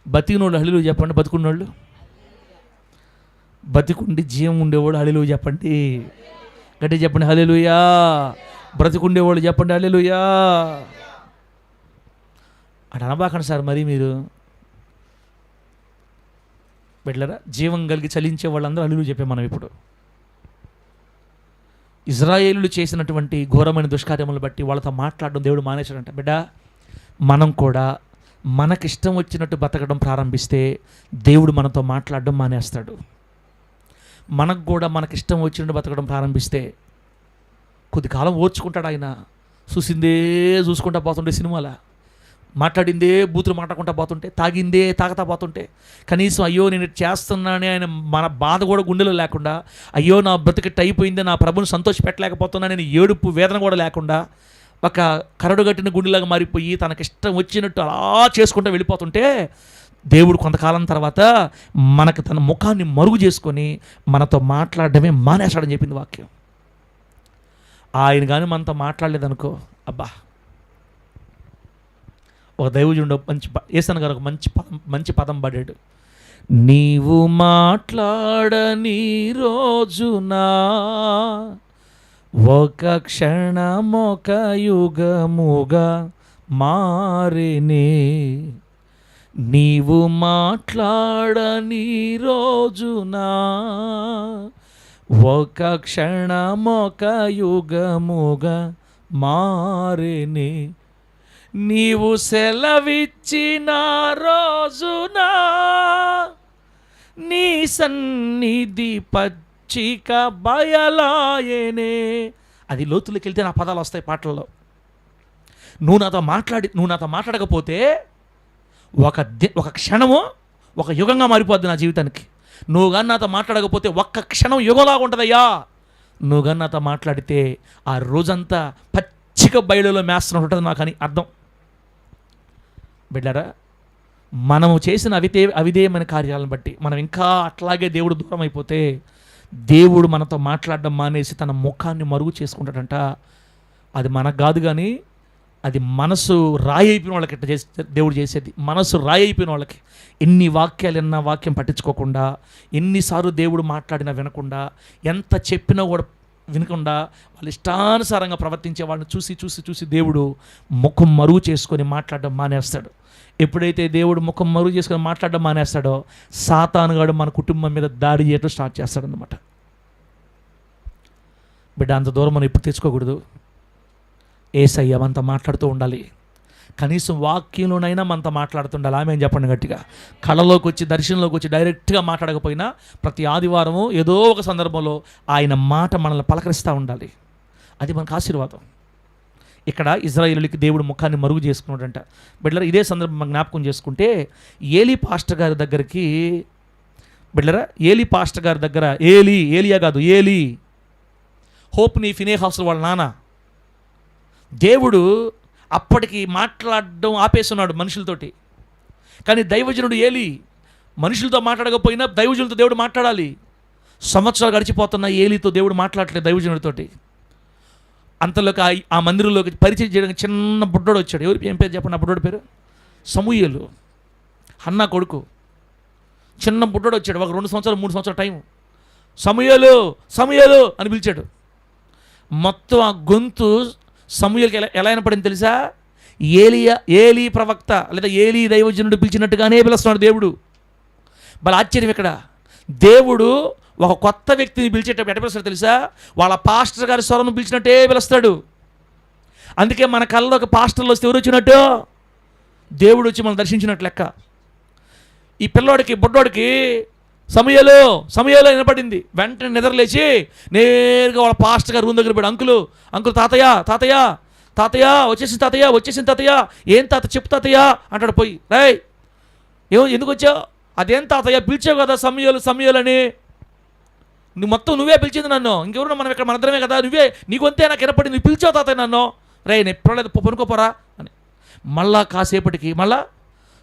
బతికినోళ్ళు హల్లెలూయా చెప్పండి. బతుకున్నోళ్ళు, బతికుండి జీవం ఉండేవాడు హల్లెలూయా చెప్పండి. గట్టిగా చెప్పండి హల్లెలూయా. బ్రతికుండేవాళ్ళు చెప్పండి హల్లెలూయా. అటు అనబాకండి సార్ మరి మీరు. బిడ్డలారా, జీవం కలిగి చలించే వాళ్ళందరూ హల్లెలూయా చెప్పే మనం ఇప్పుడు. ఇజ్రాయేలులు చేసినటువంటి ఘోరమైన దుష్కార్యములను బట్టి వాళ్ళతో మాట్లాడడం దేవుడు మానేశాడంట. బిడ్డ, మనం కూడా మనకిష్టం వచ్చినట్టు బతకడం ప్రారంభిస్తే దేవుడు మనతో మాట్లాడడం మానేస్తాడు. మనకు కూడా మనకిష్టం వచ్చినట్టు బతకడం ప్రారంభిస్తే కొద్ది కాలం ఓర్చుకుంటాడు ఆయన. చూసిందే చూసుకుంటా పోతుంటే, సినిమాల మాట్లాడిందే బూతులు మాట్లాడుకుంటా పోతుంటే, తాగిందే తాగతా పోతుంటే, కనీసం అయ్యో నేను చేస్తున్నానే ఆయన మన బాధ కూడా గుండెలో లేకుండా, అయ్యో నా బ్రతికిట్టు అయిపోయిందే, నా ప్రభుని సంతోష పెట్టలేకపోతున్నా నేను ఏడుపు వేదన కూడా లేకుండా ఒక కరడుగట్టిన గుండెలాగా మారిపోయి తనకిష్టం వచ్చినట్టు అలా చేసుకుంటూ వెళ్ళిపోతుంటే దేవుడు కొంతకాలం తర్వాత మనకు తన ముఖాన్ని మరుగు చేసుకొని మనతో మాట్లాడడమే మానేశాడని చెప్పింది వాక్యం. ఆయన కానీ మనతో మాట్లాడలేదనుకో, అబ్బా. ఒక దైవజనుడు యేసన్న గారు ఒక మంచి పదం పడాడు. నీవు మాట్లాడని రోజునా ఒక క్షణమొక యుగముగా మారినే. నీవు మాట్లాడని రోజునా ఒక క్షణమొక యుగముగా మారినే. నీవు సెలవిచ్చిన రోజునా నీ సన్నిధి పచ్చిక బయలాయనే. అది లోతులోకి వెళ్తే నా పదాలు వస్తాయి పాటల్లో. నువ్వు నాతో మాట్లాడకపోతే ఒక క్షణము ఒక యుగంగా మారిపోద్ది నా జీవితానికి. నువ్వు కానీ నాతో మాట్లాడకపోతే ఒక్క క్షణం యుగంలాగా ఉంటుందయ్యా. నువ్వు కానీ నాతో మాట్లాడితే ఆ రోజంతా పచ్చిక బయలులో మేస్తున్నట్టు నాకు అని అర్థం. బిడ్డారా, మనము చేసిన అవిధేయమైన కార్యాలను బట్టి మనం ఇంకా అట్లాగే దేవుడు దూరం అయిపోతే దేవుడు మనతో మాట్లాడడం మానేసి తన ముఖాన్ని మరుగు చేసుకుంటాడంట. అది మనకు కాదు, కానీ అది మనసు రాయి అయిపోయిన వాళ్ళకి ఇట్లా దేవుడు చేసేది. మనసు రాయి అయిపోయిన వాళ్ళకి ఎన్ని వాక్యాలు ఎన్న వాక్యం పట్టించుకోకుండా, ఎన్నిసార్లు దేవుడు మాట్లాడినా వినకుండా, ఎంత చెప్పినా కూడా వినకుండా వాళ్ళు ఇష్టానుసారంగా ప్రవర్తించే వాళ్ళని చూసి చూసి చూసి దేవుడు ముఖం మరుగు చేసుకొని మాట్లాడడం మానేస్తాడు. ఎప్పుడైతే దేవుడు ముఖం మరుగు చేసుకొని మాట్లాడడం మానేస్తాడో సాతానుగాడు మన కుటుంబం మీద దాడి చేయడం స్టార్ట్ చేస్తాడనమాట. బిడ్డ, అంత దూరం మనం ఎప్పుడు తెచ్చుకోకూడదు. యేసయ్య మనతో మాట్లాడుతూ ఉండాలి. కనీసం వాక్యంలోనైనా మనతో మాట్లాడుతుండాలి. ఆమె చెప్పండి గట్టిగా. కళలోకి వచ్చి దర్శనంలోకి వచ్చి డైరెక్ట్గా మాట్లాడకపోయినా ప్రతి ఆదివారము ఏదో ఒక సందర్భంలో ఆయన మాట మనల్ని పలకరిస్తూ ఉండాలి. అది మనకు ఆశీర్వాదం. ఇక్కడ ఇజ్రాయేలుకి దేవుడు ముఖాన్ని మరుగు చేసుకున్నాడంట. బిడ్డలరా, ఇదే సందర్భం జ్ఞాపకం చేసుకుంటే ఏలీ పాస్టర్ గారి దగ్గరికి, బిడ్డలరా, ఏలీ పాస్టర్ గారి దగ్గర ఏలియా కాదు, ఏలీ హోప్ని ఫినేహాసు వాళ్ళ నాన్న. దేవుడు అప్పటికి మాట్లాడడం ఆపేస్తున్నాడు మనుషులతోటి. కానీ దైవజనుడు ఏలీ మనుషులతో మాట్లాడకపోయినా దైవజనులతో దేవుడు మాట్లాడాలి. సంవత్సరాలు గడిచిపోతున్నా ఏలీతో దేవుడు మాట్లాడలేదు దైవజనుడితోటి. అంతలోకి ఆ మందిరంలోకి పరిచయం చేయడానికి చిన్న బుడ్డోడు వచ్చాడు. ఏం పేరు చెప్పండి? ఆ బుడ్డోడు పేరు సమూయేలు, హన్నా కొడుకు. చిన్న బుడ్డోడు వచ్చాడు, ఒక 2 సంవత్సరాలు 3 సంవత్సరాల టైం. సమూయేలు సమూయేలు అని పిలిచాడు. మొత్తం ఆ గొంతు సమూయేలుకి ఎలా వినపడింది తెలుసా? ఏలీ ప్రవక్త లేదా ఏలీ దైవజనుడు పిలిచినట్టుగానే పిలుస్తున్నాడు దేవుడు. వాళ్ళ ఆశ్చర్యం ఇక్కడ, దేవుడు ఒక కొత్త వ్యక్తిని పిలిచేటప్పుడు ఎట్ట పిలుస్తాడు తెలుసా? వాళ్ళ పాస్టర్ గారి స్వరం పిలిచినట్టే పిలుస్తాడు. అందుకే మన కళ్ళలో ఒక పాస్టర్లు వస్తే ఎవరు వచ్చినట్టు? దేవుడు వచ్చి మనం దర్శించినట్టు లెక్క. ఈ పిల్లోడికి బుడ్డోడికి సమూయేలు వినపడింది. వెంటనే నిద్రలేచి నేరుగా వాళ్ళ పాస్టర్ గారు రూమ్ దగ్గర పోయాడు. అంకుల్ తాతయ్య వచ్చేసింది తాతయ్య. ఏం తాత చెప్పు తాతయ్య అంటాడు. పోయి రాయ్ ఎందుకు వచ్చావు? అదేం తాతయ్య పిలిచావు కదా సమూయేలు అని. నువ్వే పిలిచింది నన్ను, ఇంకెవరు? మనం ఇక్కడ మనందరమే కదా, నీకొంతే నాకు వినపడింది, నువ్వు పిలిచావు తాతయ్య నన్ను. రే నేను ఎప్పుడలేదు పనుకోపోరా అని. మళ్ళా కాసేపటికి మళ్ళా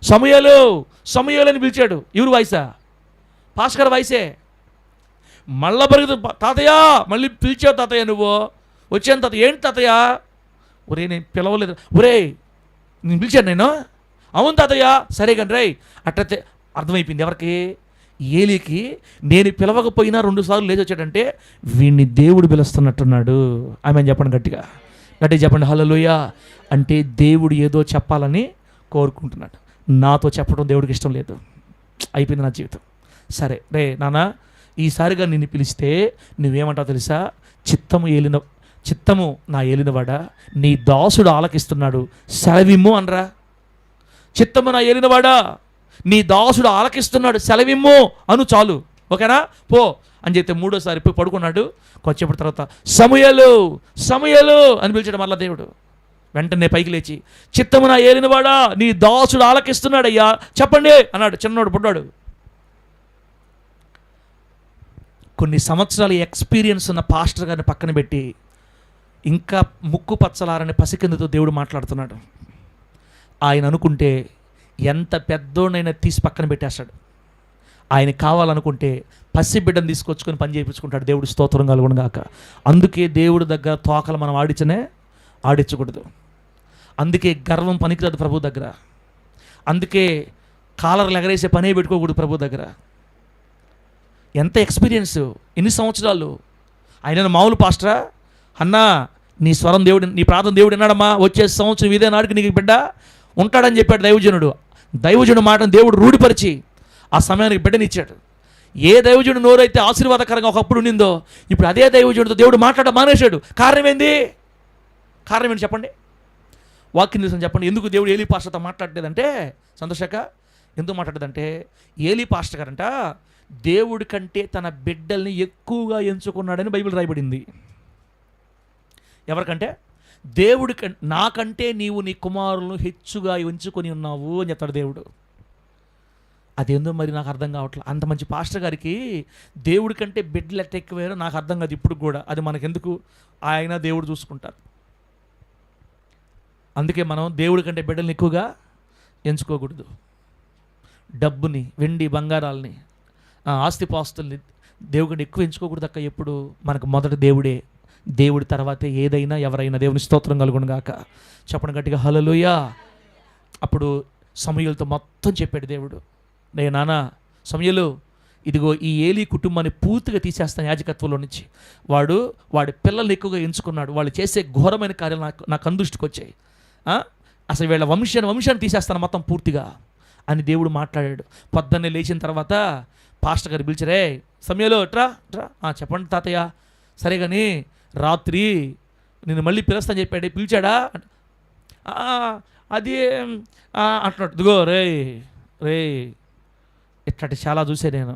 సమూయేలు అని పిలిచాడు. ఎవరు వాయిసా? పాస్టర్ వాయిసే. మళ్ళా పరిగెత్తు, తాతయ్య మళ్ళీ పిలిచావు తాతయ్య, నువ్వు వచ్చాను తాతయ్య. ఏంటి తాతయ్య? ఒరే నేను పిలవలేదు. ఒరే నేను పిలిచాను నేను. అవును తాతయ్య. సరే కానీ రై అట్లయితే అర్థమైపోయింది ఎవరికి? ఏలీకి. నేను పిలవకపోయినా 2 సార్లు లేచి వచ్చాడంటే వీడిని దేవుడు పిలుస్తున్నట్టున్నాడు. ఆమె చెప్పండి గట్టిగా చెప్పండి హల్లెలూయా. అంటే దేవుడు ఏదో చెప్పాలని కోరుకుంటున్నాడు. నాతో చెప్పడం దేవుడికి ఇష్టం లేదు. అయిపోయింది నా జీవితం. సరే రే నాన్న, ఈసారిగా నిన్ను పిలిస్తే నువ్వేమంటావు తెలుసా? చిత్తము నా ఏలినవాడా, నీ దాసుడు ఆలకిస్తున్నాడు, సెలవిమ్ము అనరా. చిత్తము నా ఏలినవాడా, నీ దాసుడు ఆలకిస్తున్నాడు, సెలవిమ్ము అను చాలు. ఓకేనా? పో అని చెప్తే 3వసారి పోయి పడుకున్నాడు. కొంచెంసేపటి తర్వాత సమూయేలు అని పిలిచాడు మళ్ళా దేవుడు. వెంటనే పైకి లేచి, చిత్తము నా ఏలినవాడా, నీ దాసుడు ఆలకిస్తున్నాడు అయ్యా, చెప్పండి అన్నాడు. చిన్నోడు బుడ్డాడు. కొన్ని సంవత్సరాల ఎక్స్పీరియన్స్ ఉన్న పాస్టర్ గారిని పక్కన పెట్టి ఇంకా ముక్కు పచ్చలారని పసికిందుతో దేవుడు మాట్లాడుతున్నాడు. ఆయన అనుకుంటే ఎంత పెద్దోడైనా తీసి పక్కన పెట్టేస్తాడు. ఆయన కావాలనుకుంటే పసిబిడ్డను తీసుకొచ్చుకొని పని చేయించుకుంటాడు. దేవుడు స్తోత్రం కలుగును గాక. అందుకే దేవుడి దగ్గర తోకలు మనం ఆడించకూడదు. అందుకే గర్వం పనికిరాదు ప్రభు దగ్గర. అందుకే కాలర్లు ఎగరేసే పనే పెట్టుకోకూడదు ప్రభు దగ్గర. ఎంత ఎక్స్పీరియన్స్, ఎన్ని సంవత్సరాలు. ఆయన మామూలు పాస్టరా? అన్నా నీ స్వరం దేవుడు, నీ ప్రార్థన దేవుడు విన్నాడమ్మా, వచ్చే సంవత్సరం ఇదే నాటికి నీకు బిడ్డ ఉంటాడని చెప్పాడు దైవజనుడు. దైవజనుడు మాటను దేవుడు రూఢిపరిచి ఆ సమయానికి బిడ్డనిచ్చాడు. ఏ దైవజనుడు నోరైతే ఆశీర్వాదకరంగా ఒకప్పుడు ఉండిందో ఇప్పుడు అదే దైవజనుడితో దేవుడు మాట్లాడడం మానేశాడు. కారణం ఏంటి చెప్పండి. వాక్యం నిజం చెప్పండి. ఎందుకు దేవుడు ఏలీ పాస్టర్తో మాట్లాడలేదంటే, సంతోషక ఎందుకు మాట్లాడేదంటే, ఏలీ పాస్టర్ గారంట దేవుడి కంటే తన బిడ్డల్ని ఎక్కువగా ఎంచుకున్నాడని బైబిల్ రాయబడింది. ఎవరికంటే నాకంటే నీవు నీ కుమారులను హెచ్చుగా ఎంచుకొని ఉన్నావు అని చెప్తాడు దేవుడు. అదేందో మరి నాకు అర్థం కావట్లేదు. అంత మంచి పాస్టర్ గారికి దేవుడి కంటే బిడ్డలు ఎట్ట ఎక్కువైనా నాకు అర్థం కాదు ఇప్పుడు కూడా. అది మనకెందుకు, ఆయన దేవుడు చూసుకుంటారు. అందుకే మనం దేవుడి కంటే బిడ్డల్ని ఎక్కువగా ఎంచుకోకూడదు. డబ్బుని, వెండి బంగారాలని, ఆస్తిపాస్తుల్ని దేవుడి కంటే ఎక్కువ ఎంచుకోకూడదు అక్క. ఎప్పుడు మనకు మొదట దేవుడే, దేవుడి తర్వాతే ఏదైనా ఎవరైనా. దేవుని స్తోత్రం కలుగును గాక. చెప్పండి గట్టిగా హల్లెలూయా. అప్పుడు సమూయేలుతో మొత్తం చెప్పాడు దేవుడు, నే నాన్న సమూయేలు, ఇదిగో ఈ ఏలీ కుటుంబాన్ని పూర్తిగా తీసేస్తాను యాజకత్వంలో నుంచి. వాడి పిల్లల్ని ఎక్కువగా ఎంచుకున్నాడు. వాళ్ళు చేసే ఘోరమైన కార్యాలు నాకు అందృష్టికి వచ్చాయి. అసలు వీళ్ళ వంశాన్ని తీసేస్తాను మొత్తం పూర్తిగా అని దేవుడు మాట్లాడాడు. పొద్దున్నే లేచిన తర్వాత పాస్టర్ గారు పిలిచారే, సమయంలో ట్రా చెప్పండి తాతయ్య. సరే కానీ రాత్రి నేను మళ్ళీ పిలుస్తాను చెప్పాడు. పిలిచాడా? అది అంటున్నాడు. ఇదిగో రే ఇట్లాంటి చాలా చూసే నేను.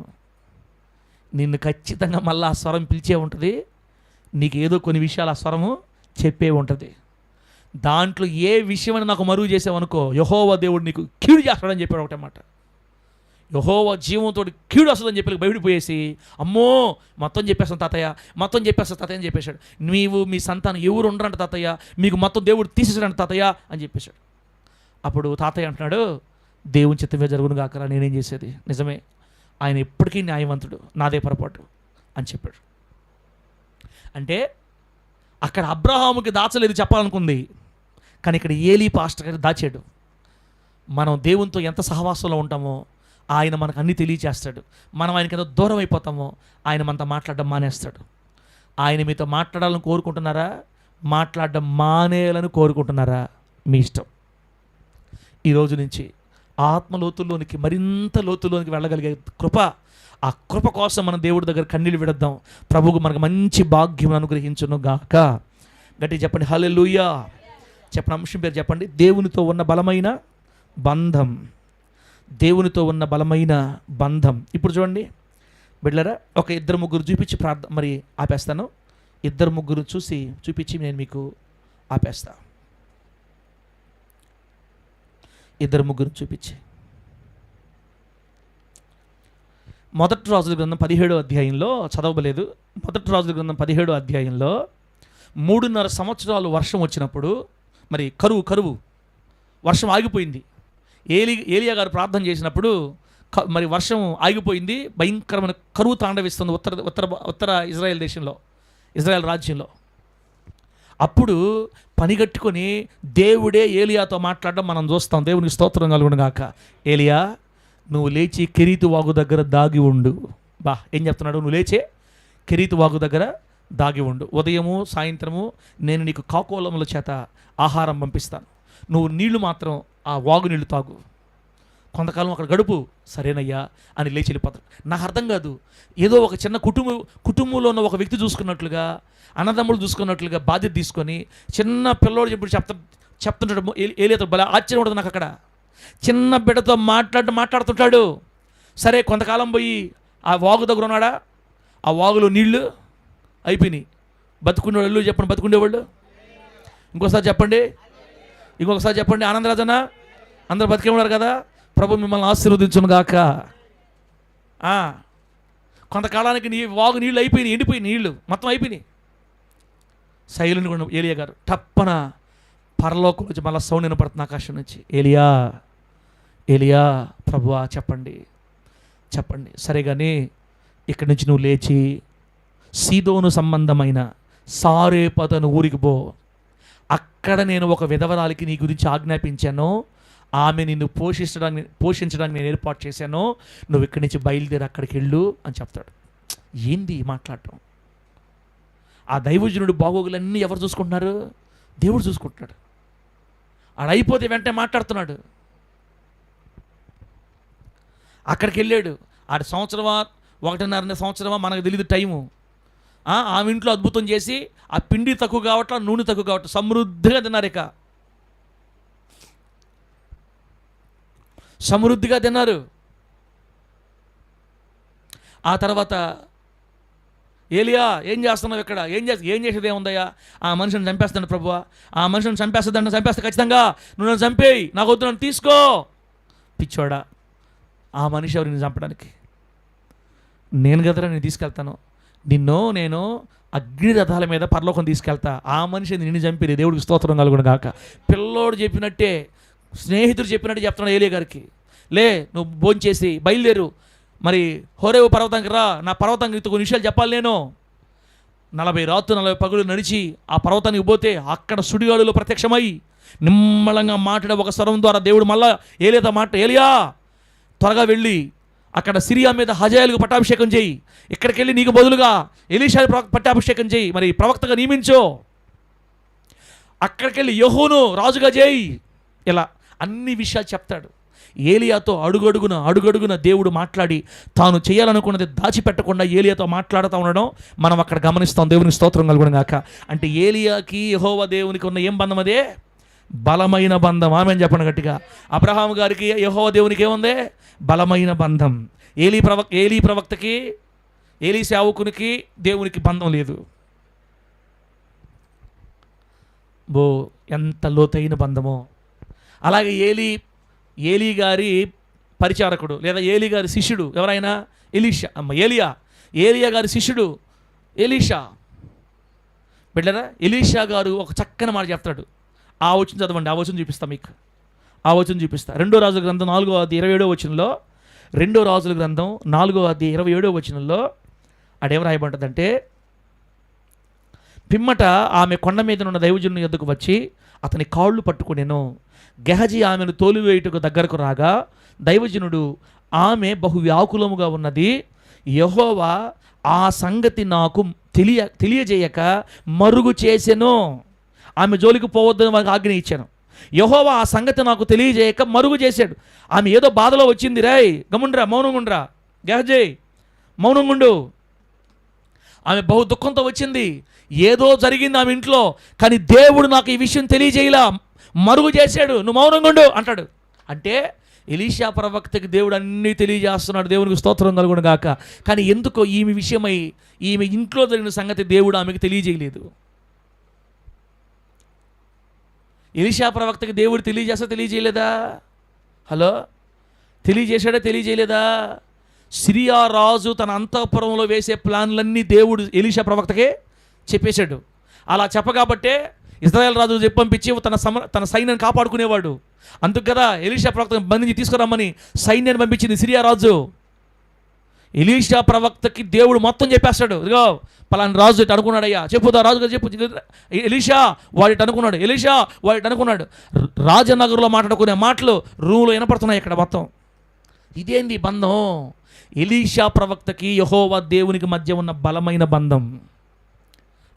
నిన్ను ఖచ్చితంగా మళ్ళీ ఆ స్వరం పిలిచే ఉంటుంది. నీకు ఏదో కొన్ని విషయాలు ఆ స్వరము చెప్పే ఉంటుంది. దాంట్లో ఏ విషయమని నాకు మరుగు చేసావనుకో, యెహోవా దేవుడు నీకు కీడు చేస్తాడని చెప్పాడు. ఒకటే మాట, యెహోవా జీవంతో కీడు వస్తుందని చెప్పి బయటపోయేసి, అమ్మో మొత్తం చెప్పేస్తాను తాతయ్య అని చెప్పేశాడు. నీవు మీ సంతానం ఎవరు ఉండరంట తాతయ్య, మీకు మొత్తం దేవుడు తీసేసాడంట తాతయ్య అని చెప్పేశాడు. అప్పుడు తాతయ్య అంటున్నాడు, దేవుని చిత్తమే జరుగును గాకరా, నేనేం చేసేది. నిజమే, ఆయన ఎప్పటికీ న్యాయవంతుడు, నాదే పొరపాటు అని చెప్పాడు. అంటే అక్కడ అబ్రహాముకి దాచలేదు చెప్పాలనుకుంది, కానీ ఇక్కడ ఏలీ పాస్టర్ గారు దాచాడు. మనం దేవునితో ఎంత సహవాసంలో ఉంటామో ఆయన మనకు అన్నీ తెలియచేస్తాడు. మనం ఆయనకి ఎంత దూరం అయిపోతామో ఆయన మనతో మాట్లాడడం మానేస్తాడు. ఆయన మీతో మాట్లాడాలని కోరుకుంటున్నారా? మాట్లాడడం మానేయాలని కోరుకుంటున్నారా? మీ ఇష్టం. ఈరోజు నుంచి ఆత్మలోతుల్లోనికి, మరింత లోతుల్లోనికి వెళ్ళగలిగే కృప, ఆ కృప కోసం మనం దేవుడి దగ్గర కన్నీళ్ళు విడద్దాం. ప్రభువుకు మనకు మంచి భాగ్యం అనుగ్రహించును గాక. గట్టిగా చెప్పండి హల్లెలూయా. చెప్పండి, అంశం పేరు చెప్పండి. దేవునితో ఉన్న బలమైన బంధం. దేవునితో ఉన్న బలమైన బంధం. ఇప్పుడు చూడండి బిడ్డలారా, ఒక 2-3 చూపించి మరి ఆపేస్తాను. 2-3 చూపించి నేను మీకు ఆపేస్తా. 2-3 చూపించి, మొదటి రాజుల గ్రంథం 17వ అధ్యాయంలో చదవలేదు. మొదటి రాజుల గ్రంథం 17వ అధ్యాయంలో 3.5 సంవత్సరాలు వర్షం వచ్చినప్పుడు, మరి కరువు వర్షం ఆగిపోయింది. ఏలియా గారు ప్రార్థన చేసినప్పుడు మరి వర్షం ఆగిపోయింది. భయంకరమైన కరువు తాండవిస్తుంది ఉత్తర ఇజ్రాయెల్ దేశంలో, ఇజ్రాయెల్ రాజ్యంలో. అప్పుడు పనిగట్టుకొని దేవుడే ఏలియాతో మాట్లాడడం మనం చూస్తాం. దేవునికి స్తోత్రం కలుగును గాక. ఏలియా, నువ్వు లేచి కెరీతు వాగు దగ్గర దాగి ఉండు. ఏం చెప్తున్నాడు? నువ్వు లేచే కెరీతు వాగు దగ్గర దాగి ఉండు. ఉదయము సాయంత్రము నేను నీకు కాకోలముల చేత ఆహారం పంపిస్తాను. నువ్వు నీళ్లు మాత్రం ఆ వాగు నీళ్లు తాగు, కొంతకాలం అక్కడ గడుపు. సరేనయ్యా అని లేచి వెళ్ళిపోతాడు. నాకు అర్థం కాదు, ఏదో ఒక చిన్న కుటుంబంలో ఉన్న ఒక వ్యక్తి చూసుకున్నట్లుగా, అన్నదమ్ములు చూసుకున్నట్లుగా బాధ్యత తీసుకొని చిన్న పిల్లోడు చెప్పి చెప్తుంటాడు. ఏలియాతో భలే ఆశ్చర్యం ఉంటుంది నాకు. అక్కడ చిన్న బిడ్డతో మాట్లాడుతుంటాడు. సరే కొంతకాలం పోయి ఆ వాగు దగ్గర ఉన్నాడా, ఆ వాగులో నీళ్లు అయిపోయినాయి. బతుకునేవాళ్ళు చెప్పండి, బతుకుండేవాళ్ళు. ఇంకోసారి చెప్పండి ఆనందరాజన్న, అందరూ బతికే ఉన్నారు కదా. ప్రభు మిమ్మల్ని ఆశీర్వదించును గాక. కొంతకాలానికి వాగు నీళ్ళు అయిపోయినాయి, ఎండిపోయి నీళ్ళు మొత్తం అయిపోయినాయి. శైలుని కూడా ఏలియా గారు టప్పన పరలోకం నుంచి మళ్ళీ సౌండ్ వినపడుతుంది ఆకాశం నుంచి. ఏలియా ఏలియా, ప్రభువా చెప్పండి చెప్పండి, సరే కానీ ఇక్కడి నుంచి నువ్వు లేచి సీదోను సంబంధమైన సారేపతను ఊరికి పో, అక్కడ నేను ఒక విధవరాలికి నీ గురించి ఆజ్ఞాపించాను, ఆమె నిన్ను పోషించడానికి నేను ఏర్పాటు చేశాను, నువ్వు ఇక్కడి నుంచి బయలుదేరి అక్కడికి వెళ్ళు అని చెప్తాడు. ఏంది మాట్లాడటం? ఆ దైవజనుడు బాగోగులన్నీ ఎవరు చూసుకుంటున్నారు? దేవుడు చూసుకుంటున్నాడు. ఆడైపోతే వెంటనే మాట్లాడుతున్నాడు. అక్కడికి వెళ్ళాడు. ఆడ సంవత్సరమా 1.5 సంవత్సరమా మనకు తెలియదు టైము. ఆమె ఇంట్లో అద్భుతం చేసి ఆ పిండి తక్కువ కావట్లా, నూనె తక్కువ కావట్లా, సమృద్ధిగా తిన్నారు. ఇక సమృద్ధిగా తిన్నారు. ఆ తర్వాత ఏలియా ఏం చేస్తున్నావు ఇక్కడ? ఏం చేసేది ఏముందయ్యా? ఆ మనిషిని చంపేస్తాను ప్రభువా, ఆ మనిషిని చంపేస్తే ఖచ్చితంగా నువ్వు నన్ను చంపేయి, నాకు వద్దు, నన్ను తీసుకో. పిచ్చోడా, ఆ మనిషి ఎవరు నిన్ను చంపడానికి? నేను కదరా నేను తీసుకెళ్తాను, నేను అగ్ని రథాల మీద పరలోకం తీసుకెళ్తా. ఆ మనిషి నిన్ను చంపేది, దేవుడికి స్తోత్రం కలుగును గాక. పిల్లోడు చెప్పినట్టే, స్నేహితుడు చెప్పినట్టు చెప్తున్నాడు ఏలియా గారికి. లే, నువ్వు భోంచేసి బయలుదేరు, మరి హోరేవు పర్వతానికి రా, నా పర్వతానికి కొన్ని విషయాలు చెప్పాలి. నేను 40 రాత్రులు 40 పగులు నడిచి ఆ పర్వతానికి పోతే అక్కడ సుడిగాడులో ప్రత్యక్షమై నిమ్మలంగా మాట్లాడే ఒక స్వరం ద్వారా దేవుడు మళ్ళా ఏలియాతో ఏలియా త్వరగా వెళ్ళి అక్కడ సిరియా మీద హజాయేలుకు పట్టాభిషేకం చేయి, ఇక్కడికి వెళ్ళి నీకు బదులుగా ఎలీషా పట్టాభిషేకం చేయి, మరి ప్రవక్తగా నియమించో, అక్కడికి వెళ్ళి యెహూను రాజుగా చేయి. ఇలా అన్ని విషయాలు చెప్తాడు. ఏలియాతో అడుగడుగున దేవుడు మాట్లాడి తాను చేయాలనుకున్నది దాచిపెట్టకుండా ఏలియాతో మాట్లాడుతూ ఉండడం మనం అక్కడ గమనిస్తాం. దేవునికి స్తోత్రం కలుగును గాక. అంటే ఏలియాకి యెహోవా దేవునికి ఉన్న ఏం బంధం? అదే బలమైన బంధం. ఆమేన్ చెప్పండి గట్టిగా. అబ్రహాము గారికి యెహోవా దేవునికి ఏముంది? బలమైన బంధం. ఏలీ ప్రవక్తకి, ఏలీ సేవకునికి దేవునికి బంధం లేదు. ఎంత లోతైన బంధమో. అలాగే ఏలీ గారి పరిచారకుడు లేదా ఏలీ గారి శిష్యుడు ఎవరైనా ఏలియా గారి శిష్యుడు ఎలీషా. బిడ్డరా, ఎలీషా గారు ఒక చక్కని మాట చెప్తాడు. ఆ వచనం చదవండి, ఆ వచనం చూపిస్తా మీకు. ఆ వచనం చూపిస్తా. 2 రాజుల గ్రంథం 4వ అధ్యాయం 27వ వచనంలో, 2 రాజుల గ్రంథం 4వ అధ్యాయం 27వ వచనంలో అడేం రాయబడ్డదంటే, పిమ్మట ఆమె కొండ మీద ఉన్న దైవజనుని యొద్దకు వచ్చి అతని కాళ్ళు పట్టుకునేను. గెహజీ ఆమెను తోలివేయుటకు దగ్గరకు రాగా దైవజనుడు, ఆమె బహు వ్యాకులముగా ఉన్నది, యెహోవా ఆ సంగతి నాకు తెలియజేయక మరుగు చేసెను. ఆమె జోలికి పోవద్దని వారికి ఆజ్ఞ ఇచ్చాను. యెహోవా ఆ సంగతి నాకు తెలియజేయక మరుగు చేశాడు. ఆమె ఏదో బాధలో వచ్చింది. రాయ్ గముండ్రా, మౌనంగుండ్రా, గెహజీ మౌనంగుండు. ఆమె బహు దుఃఖంతో వచ్చింది. ఏదో జరిగింది ఆమె ఇంట్లో, కానీ దేవుడు నాకు ఈ విషయం తెలియజేయలా, మరుగు చేశాడు, నువ్వు మౌనంగా ఉండు అంటాడు. అంటే ఎలీషా ప్రవక్తకి దేవుడు అన్నీ తెలియజేస్తున్నాడు. దేవునికి స్తోత్రం కలుగును గాక. కానీ ఎందుకో ఈమె విషయమై ఈమె ఇంట్లో జరిగిన సంగతి దేవుడు ఆమెకు తెలియజేయలేదు. ఎలీషా ప్రవక్తకి దేవుడు తెలియజేయలేదా? హలో, తెలియజేయలేదా? సిరియా రాజు తన అంతఃపురంలో వేసే ప్లాన్లన్నీ దేవుడు ఎలీషా ప్రవక్తకే చెప్పేశాడు. అలా చెప్పగాబట్టే ఇశ్రాయేల్ రాజు పంపించి తన సైన్యాన్ని కాపాడుకునేవాడు. అందుకు కదా ఎలీషా ప్రవక్తను బంధించి తీసుకురమ్మని సైన్యాన్ని పంపించింది సిరియా రాజు. ఎలీషా ప్రవక్తకి దేవుడు మొత్తం చెప్పేస్తాడు. ఇదిగో పలానా రాజు ఇటు అనుకున్నాడయ్యా, చెప్పుదా రాజు గారు చెప్పు, ఎలీషా వాడిటి అనుకున్నాడు. రాజనగర్లో మాట్లాడుకునే మాటలు రూములో వినపడుతున్నాయి ఇక్కడ మొత్తం. ఇదేంది బంధం? ఎలీషా ప్రవక్తకి యెహోవా దేవునికి మధ్య ఉన్న బలమైన బంధం.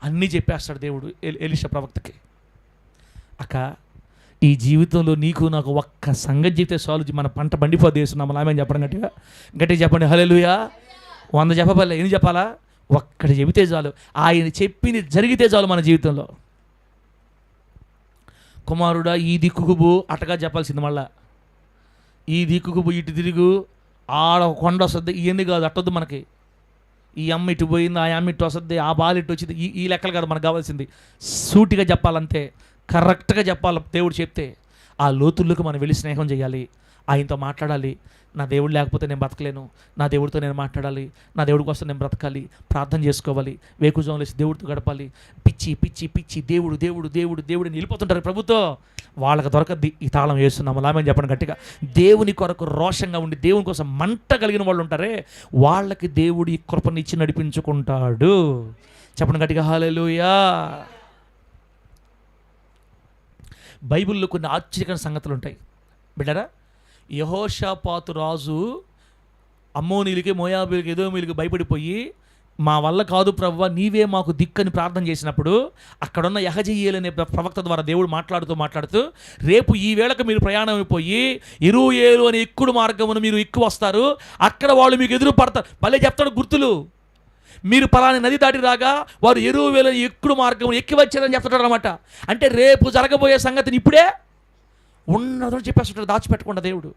అన్నీ చెప్పేస్తాడు దేవుడు ఎలీషా ప్రవక్తకి. అక్క, ఈ జీవితంలో నీకు నాకు ఒక్క సంగతి చెప్తే చాలు, మన పంట బండిపోతే వేస్తున్నాము. ఆమె చెప్పండి గట్టిగా చెప్పండి హల్లెలూయా. 100 చెప్పాలి, ఎన్ని చెప్పాలా? ఒక్కటి చెబితే చాలు. ఆయన చెప్పింది జరిగితే చాలు మన జీవితంలో. కుమారుడా ఈ దిక్కుకు పో అటగా చెప్పాల్సింది. మళ్ళా ఈ దిక్కుకు పో, ఇటు తిరుగు, ఆడ కొండ వస్తుంది, ఇవన్నీ కాదు, అట్టొద్దు మనకి. ఈ అమ్మ ఇటు పోయింది, ఆ అమ్మ ఇటు వస్తుంది, ఆ బాల్ ఇటు వచ్చింది, ఈ లెక్కలు కాదు మనకు కావాల్సింది. సూటిగా చెప్పాలంతే, కరెక్ట్గా చెప్పాలి. దేవుడు చెప్తే ఆ లోతుల్లోకి మనం వెళ్ళి స్నేహం చేయాలి. ఆయనతో మాట్లాడాలి. నా దేవుడు లేకపోతే నేను బ్రతకలేను, నా దేవుడితో నేను మాట్లాడాలి, నా దేవుడి కోసం నేను బ్రతకాలి, ప్రార్థన చేసుకోవాలి, వేకుజామున లేచి దేవుడితో గడపాలి. పిచ్చి పిచ్చి పిచ్చి దేవుడు దేవుడు దేవుడు దేవుడు అని వెళ్ళిపోతుంటారు ప్రభుతో. వాళ్ళకి దొరకద్ది ఈ తాళం వేస్తున్నాము. లామని చెప్పండి గట్టిగా. దేవుని కొరకు రోషంగా ఉండి దేవుని కోసం మంట కలిగిన వాళ్ళు ఉంటారే, వాళ్ళకి దేవుడు ఈ కృపనిచ్చి నడిపించుకుంటాడు. చెప్పండి గట్టిగా హల్లెలూయా. బైబిల్లో కొన్ని ఆశ్చర్యకరమైన సంగతులు ఉంటాయి బిడ్డరా. యెహోషాపాతు రాజు అమ్మోనీలకి, మోయాబీలకి, ఎదోమీలకి భయపడిపోయి, మా వల్ల కాదు ప్రభువా, నీవే మాకు దిక్కని ప్రార్థన చేసినప్పుడు అక్కడున్న యెహజీయేలు అనే ప్రవక్త ద్వారా దేవుడు మాట్లాడుతూ రేపు ఈ వేళకు మీరు ప్రయాణం అయిపోయి యెరూయేలు అనే ఎక్కుడు మార్గమును మీరు ఎక్కువ వస్తారు, అక్కడ వాళ్ళు మీకు ఎదురు పడతారు. భలే చెప్తాడు గుర్తులు. మీరు పలాని నది దాటి రాగా వారు యెరూయేలు ఎక్కుడు మార్గం ఎక్కి వచ్చారని చెప్తాడు అనమాట. అంటే రేపు జరగబోయే సంగతిని ఇప్పుడే ఉన్నదని చెప్పేస్తుంటాడు, దాచిపెట్టకుండా దేవుడు.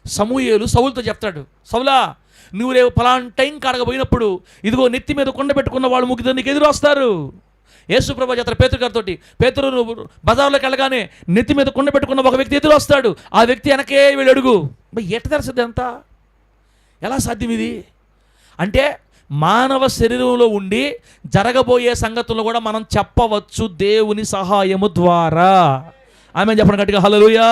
సమూయేలు సౌలుతో చెప్తాడు, సౌలా నువ్వు రేపు పలానా టైం కాడకపోయినప్పుడు ఇదిగో నెత్తి మీద కొండ పెట్టుకున్న వాళ్ళు ముగ్గురు నీకు ఎదురు వస్తారు. యేసుప్రభు చెప్తారు పేతురు గారితో, పేతురు నువ్వు బజార్లోకి వెళ్ళగానే నెత్తి మీద కొండ పెట్టుకున్న ఒక వ్యక్తి ఎదురు వస్తాడు, ఆ వ్యక్తి వెనకే వీళ్ళు అడుగు. ఎట్ట తెలుస్తుంది అంతా? ఎలా సాధ్యం ఇది అంటే మానవ శరీరంలో ఉండి జరగబోయే సంగతులు కూడా మనం చెప్పవచ్చు దేవుని సహాయము ద్వారా. ఆమె చెప్పండి గట్టిగా హల్లెలూయా.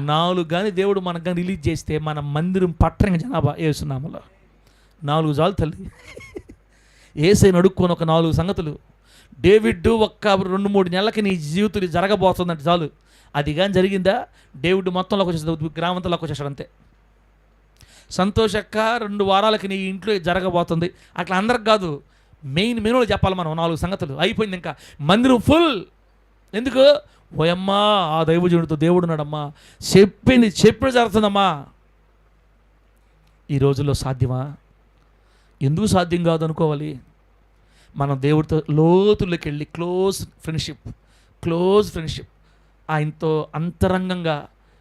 4 కానీ దేవుడు మనకు కానీ రిలీజ్ చేస్తే మన మందిరం పట్టణ జనాభా యేసునామములో 4 చాలు తల్లి. యేసయ్యను అడుక్కొని ఒక 4 సంగతులు. డేవిడ్ ఒక్క 2-3 నెలలకి నీ జీవితం జరగబోతుందంటే చాలు. అది కానీ జరిగిందా డేవిడ్ మొత్తంలోకి వచ్చేసి గ్రామంలోకి వచ్చేసాడు అంతే. సంతోషక్క 2 వారాలకి నీ ఇంట్లో జరగబోతుంది. అట్లా అందరికి కాదు, మెయిన్ చెప్పాలి మనం 4 సంగతులు. అయిపోయింది, ఇంకా మందిరం ఫుల్. ఎందుకు? ఓయమ్మా ఆ దైవజనుడితో దేవుడు ఉన్నాడమ్మా, చెప్పిన జరుగుతుందమ్మా. ఈ రోజుల్లో సాధ్యమా? ఎందుకు సాధ్యం కాదు అనుకోవాలి? మనం దేవుడితో లోతుల్లోకి వెళ్ళి క్లోజ్ ఫ్రెండ్షిప్ ఆయనతో అంతరంగంగా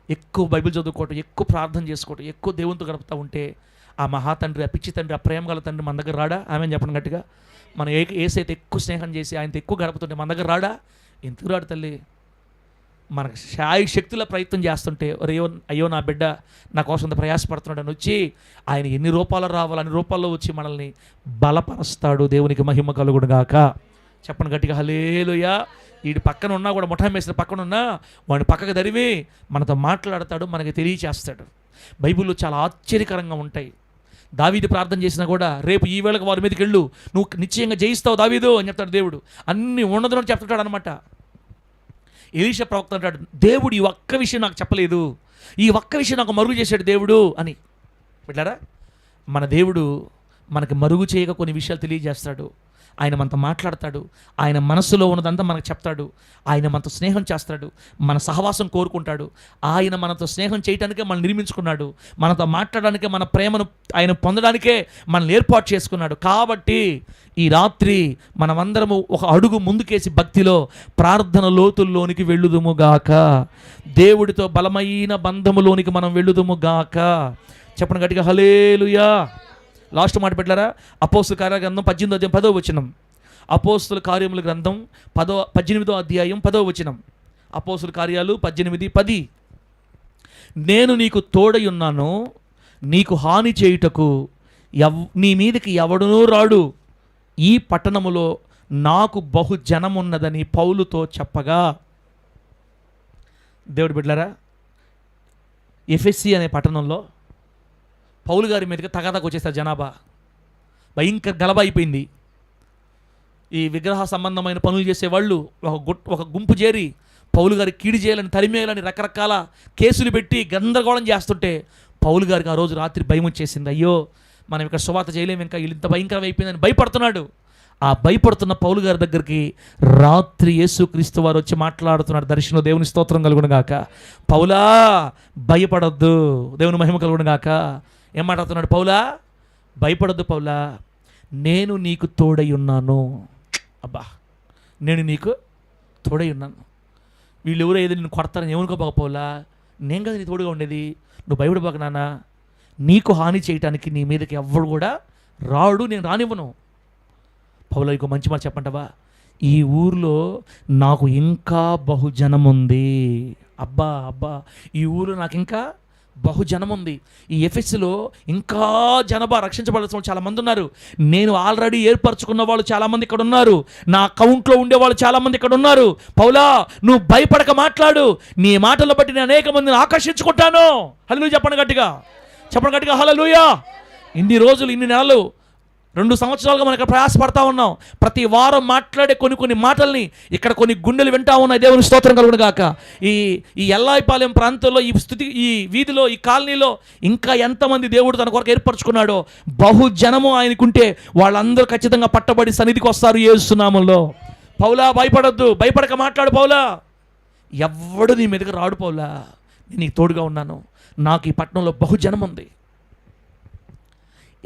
ఎక్కువ బైబిల్ చదువుకోవటం, ఎక్కువ ప్రార్థన చేసుకోవటం, ఎక్కువ దేవునితో గడుపుతూ ఉంటే ఆ మహాతండ్రి, ఆ పిచ్చి తండ్రి, ఆ ప్రేమ గల తండ్రి మన దగ్గర రాడా? ఆమె చెప్పండి గట్టిగా. మనం ఏసైతే ఎక్కువ స్నేహం చేసి ఆయనతో ఎక్కువ గడుపుతుంటే మన దగ్గర రాడా? ఎందుకు రాడు తల్లి? మనకు శక్తుల ప్రయత్నం చేస్తుంటే అయ్యో నా బిడ్డ నా కోసం ప్రయాసపడుతున్నాడు అని వచ్చి ఆయన ఎన్ని రూపాల్లో రావాలి అన్ని రూపాల్లో వచ్చి మనల్ని బలపరుస్తాడు. దేవునికి మహిమ కలుగును గాక. చెప్పండి గట్టిగా హల్లెలూయా. వీడి పక్కన ఉన్నా కూడా ముఠా మేసిన పక్కన ఉన్నా వాడిని పక్కకు దరివి మనతో మాట్లాడతాడు, మనకి తెలియచేస్తాడు. బైబిల్లో చాలా ఆశ్చర్యకరంగా ఉంటాయి. దావీదు ప్రార్థన చేసినా కూడా రేపు ఈ వేళకు వారి మీదకి వెళ్ళు, నువ్వు నిశ్చయంగా జయిస్తావు దావీదు అని చెప్తాడు దేవుడు. అన్ని ఉన్నదని చెప్తాడు అనమాట. ఎలీషా ప్రవక్త అంటాడు, దేవుడు ఈ ఒక్క విషయం నాకు చెప్పలేదు, ఈ ఒక్క విషయం నాకు మరుగు చేశాడు దేవుడు అని. బిడ్డారా, మన దేవుడు మనకి మరుగు చేయక కొన్ని విషయాలు తెలియజేస్తాడు. ఆయన మనతో మాట్లాడతాడు, ఆయన మనసులో ఉన్నదంతా మనకు చెప్తాడు, ఆయన మనతో స్నేహం చేస్తాడు, మన సహవాసం కోరుకుంటాడు. ఆయన మనతో స్నేహం చేయడానికే మనం నిర్మించుకున్నాడు, మనతో మాట్లాడడానికే, మన ప్రేమను ఆయన పొందడానికే మనల్ని ఏర్పాటు చేసుకున్నాడు. కాబట్టి ఈ రాత్రి మనమందరము ఒక అడుగు ముందుకేసి భక్తిలో ప్రార్థన లోతుల్లోనికి వెళ్ళుదుముగాక, దేవుడితో బలమైన బంధములోనికి మనం వెళ్ళుదుముగాక. చెప్పండి గట్టిగా హల్లెలూయా. లాస్ట్ మాట పెట్టారా? అపోస్తుల కార్యాల గ్రంథం 18వ అధ్యాయం 10వ వచనం. అపోస్తుల కార్యముల గ్రంథం 18వ అధ్యాయం 10వ వచనం. అపోస్తుల కార్యాలు 18:10. నేను నీకు తోడై ఉన్నాను, నీకు హాని చేయుటకు నీ మీదకి ఎవడునూ రాడు, ఈ పట్టణములో నాకు బహు జనమున్నదని పౌలుతో చెప్పగా. దేవుడు బిడ్డలారా, ఎఫెసీ అనే పట్టణంలో పౌలు గారి మీదకి తగాదాకు వచ్చేస్తారు జనాభా. భయంకర గలభ అయిపోయింది. ఈ విగ్రహ సంబంధమైన పనులు చేసేవాళ్ళు ఒక గుంపు చేరి పౌలు గారి కీడు చేయాలని, తరిమేయాలని రకరకాల కేసులు పెట్టి గందరగోళం చేస్తుంటే పౌలు గారికి ఆ రోజు రాత్రి భయం వచ్చేసింది. అయ్యో మనం ఇక్కడ సువార్త చేయలేము, ఇంకా ఇంత భయంకరం అయిపోయిందని భయపడుతున్నాడు. ఆ భయపడుతున్న పౌలు గారి దగ్గరికి రాత్రి యేసుక్రీస్తు వారు వచ్చి మాట్లాడుతున్నాడు. దర్శనం, దేవుని స్తోత్రం కలుగును గాక. పౌలా భయపడొద్దు, దేవుని మహిమ కలుగును గాక. ఏం మాట్లాడుతున్నాడు? పౌలా భయపడొద్దు పౌలా, నేను నీకు తోడై ఉన్నాను. అబ్బా, నేను నీకు తోడై ఉన్నాను. వీళ్ళు ఎవరో ఏదో నేను కొడతారని ఏమనుకోబాక పౌలా, నేను కదా నీ తోడుగా ఉండేది, నువ్వు భయపడబాక నాన్న. నీకు హాని చేయటానికి నీ మీదకి ఎవ్వడు కూడా రాడు, నేను రానివ్వను. పౌలా ఇంకో మంచి మాట చెప్పంటావా? ఈ ఊర్లో నాకు ఇంకా బహుజనం ఉంది. అబ్బా అబ్బా, ఈ ఊరు నాకు ఇంకా బహుజనం ఉంది, ఈ ఎఫెస్లో ఇంకా జనాభా రక్షించబడాల్సిన వాళ్ళు చాలామంది ఉన్నారు, నేను ఆల్రెడీ ఏర్పరచుకున్న వాళ్ళు చాలామంది ఇక్కడ ఉన్నారు, నా అకౌంట్లో ఉండేవాళ్ళు చాలామంది ఇక్కడ ఉన్నారు. పౌలా, నువ్వు భయపడక మాట్లాడు, నీ మాటలు బట్టి నేను అనేక మందిని ఆకర్షించుకుంటాను. హల్లెలూయా చెప్పండి గట్టిగా, చెప్పండి గట్టిగా హల్లెలూయా. ఇన్ని రోజులు, ఇన్ని నెలలు, 2 సంవత్సరాలుగా మనం ఇక్కడ ప్రయాసపడతా ఉన్నాం. ప్రతి వారం మాట్లాడే కొన్ని మాటల్ని ఇక్కడ కొన్ని గుండెలు వింటా ఉన్నాయి. దేవుని స్తోత్రం కలుగును గాక. ఈ ఎల్లాయిపాలెం ప్రాంతంలో, ఈ వీధిలో, ఈ కాలనీలో ఇంకా ఎంతమంది దేవుడు తన కొరకు ఏర్పరచుకున్నాడో, బహుజనము ఆయనకుంటే వాళ్ళందరూ ఖచ్చితంగా పట్టబడి సన్నిధికి వస్తారు యేసు నామములో. పౌలా, భయపడొద్దు, భయపడక మాట్లాడు పౌలా. ఎవ్వడు నీ మీదకి రాడు పౌలా, నేను నీకు తోడుగా ఉన్నాను, నాకు ఈ పట్టణంలో బహుజనం ఉంది.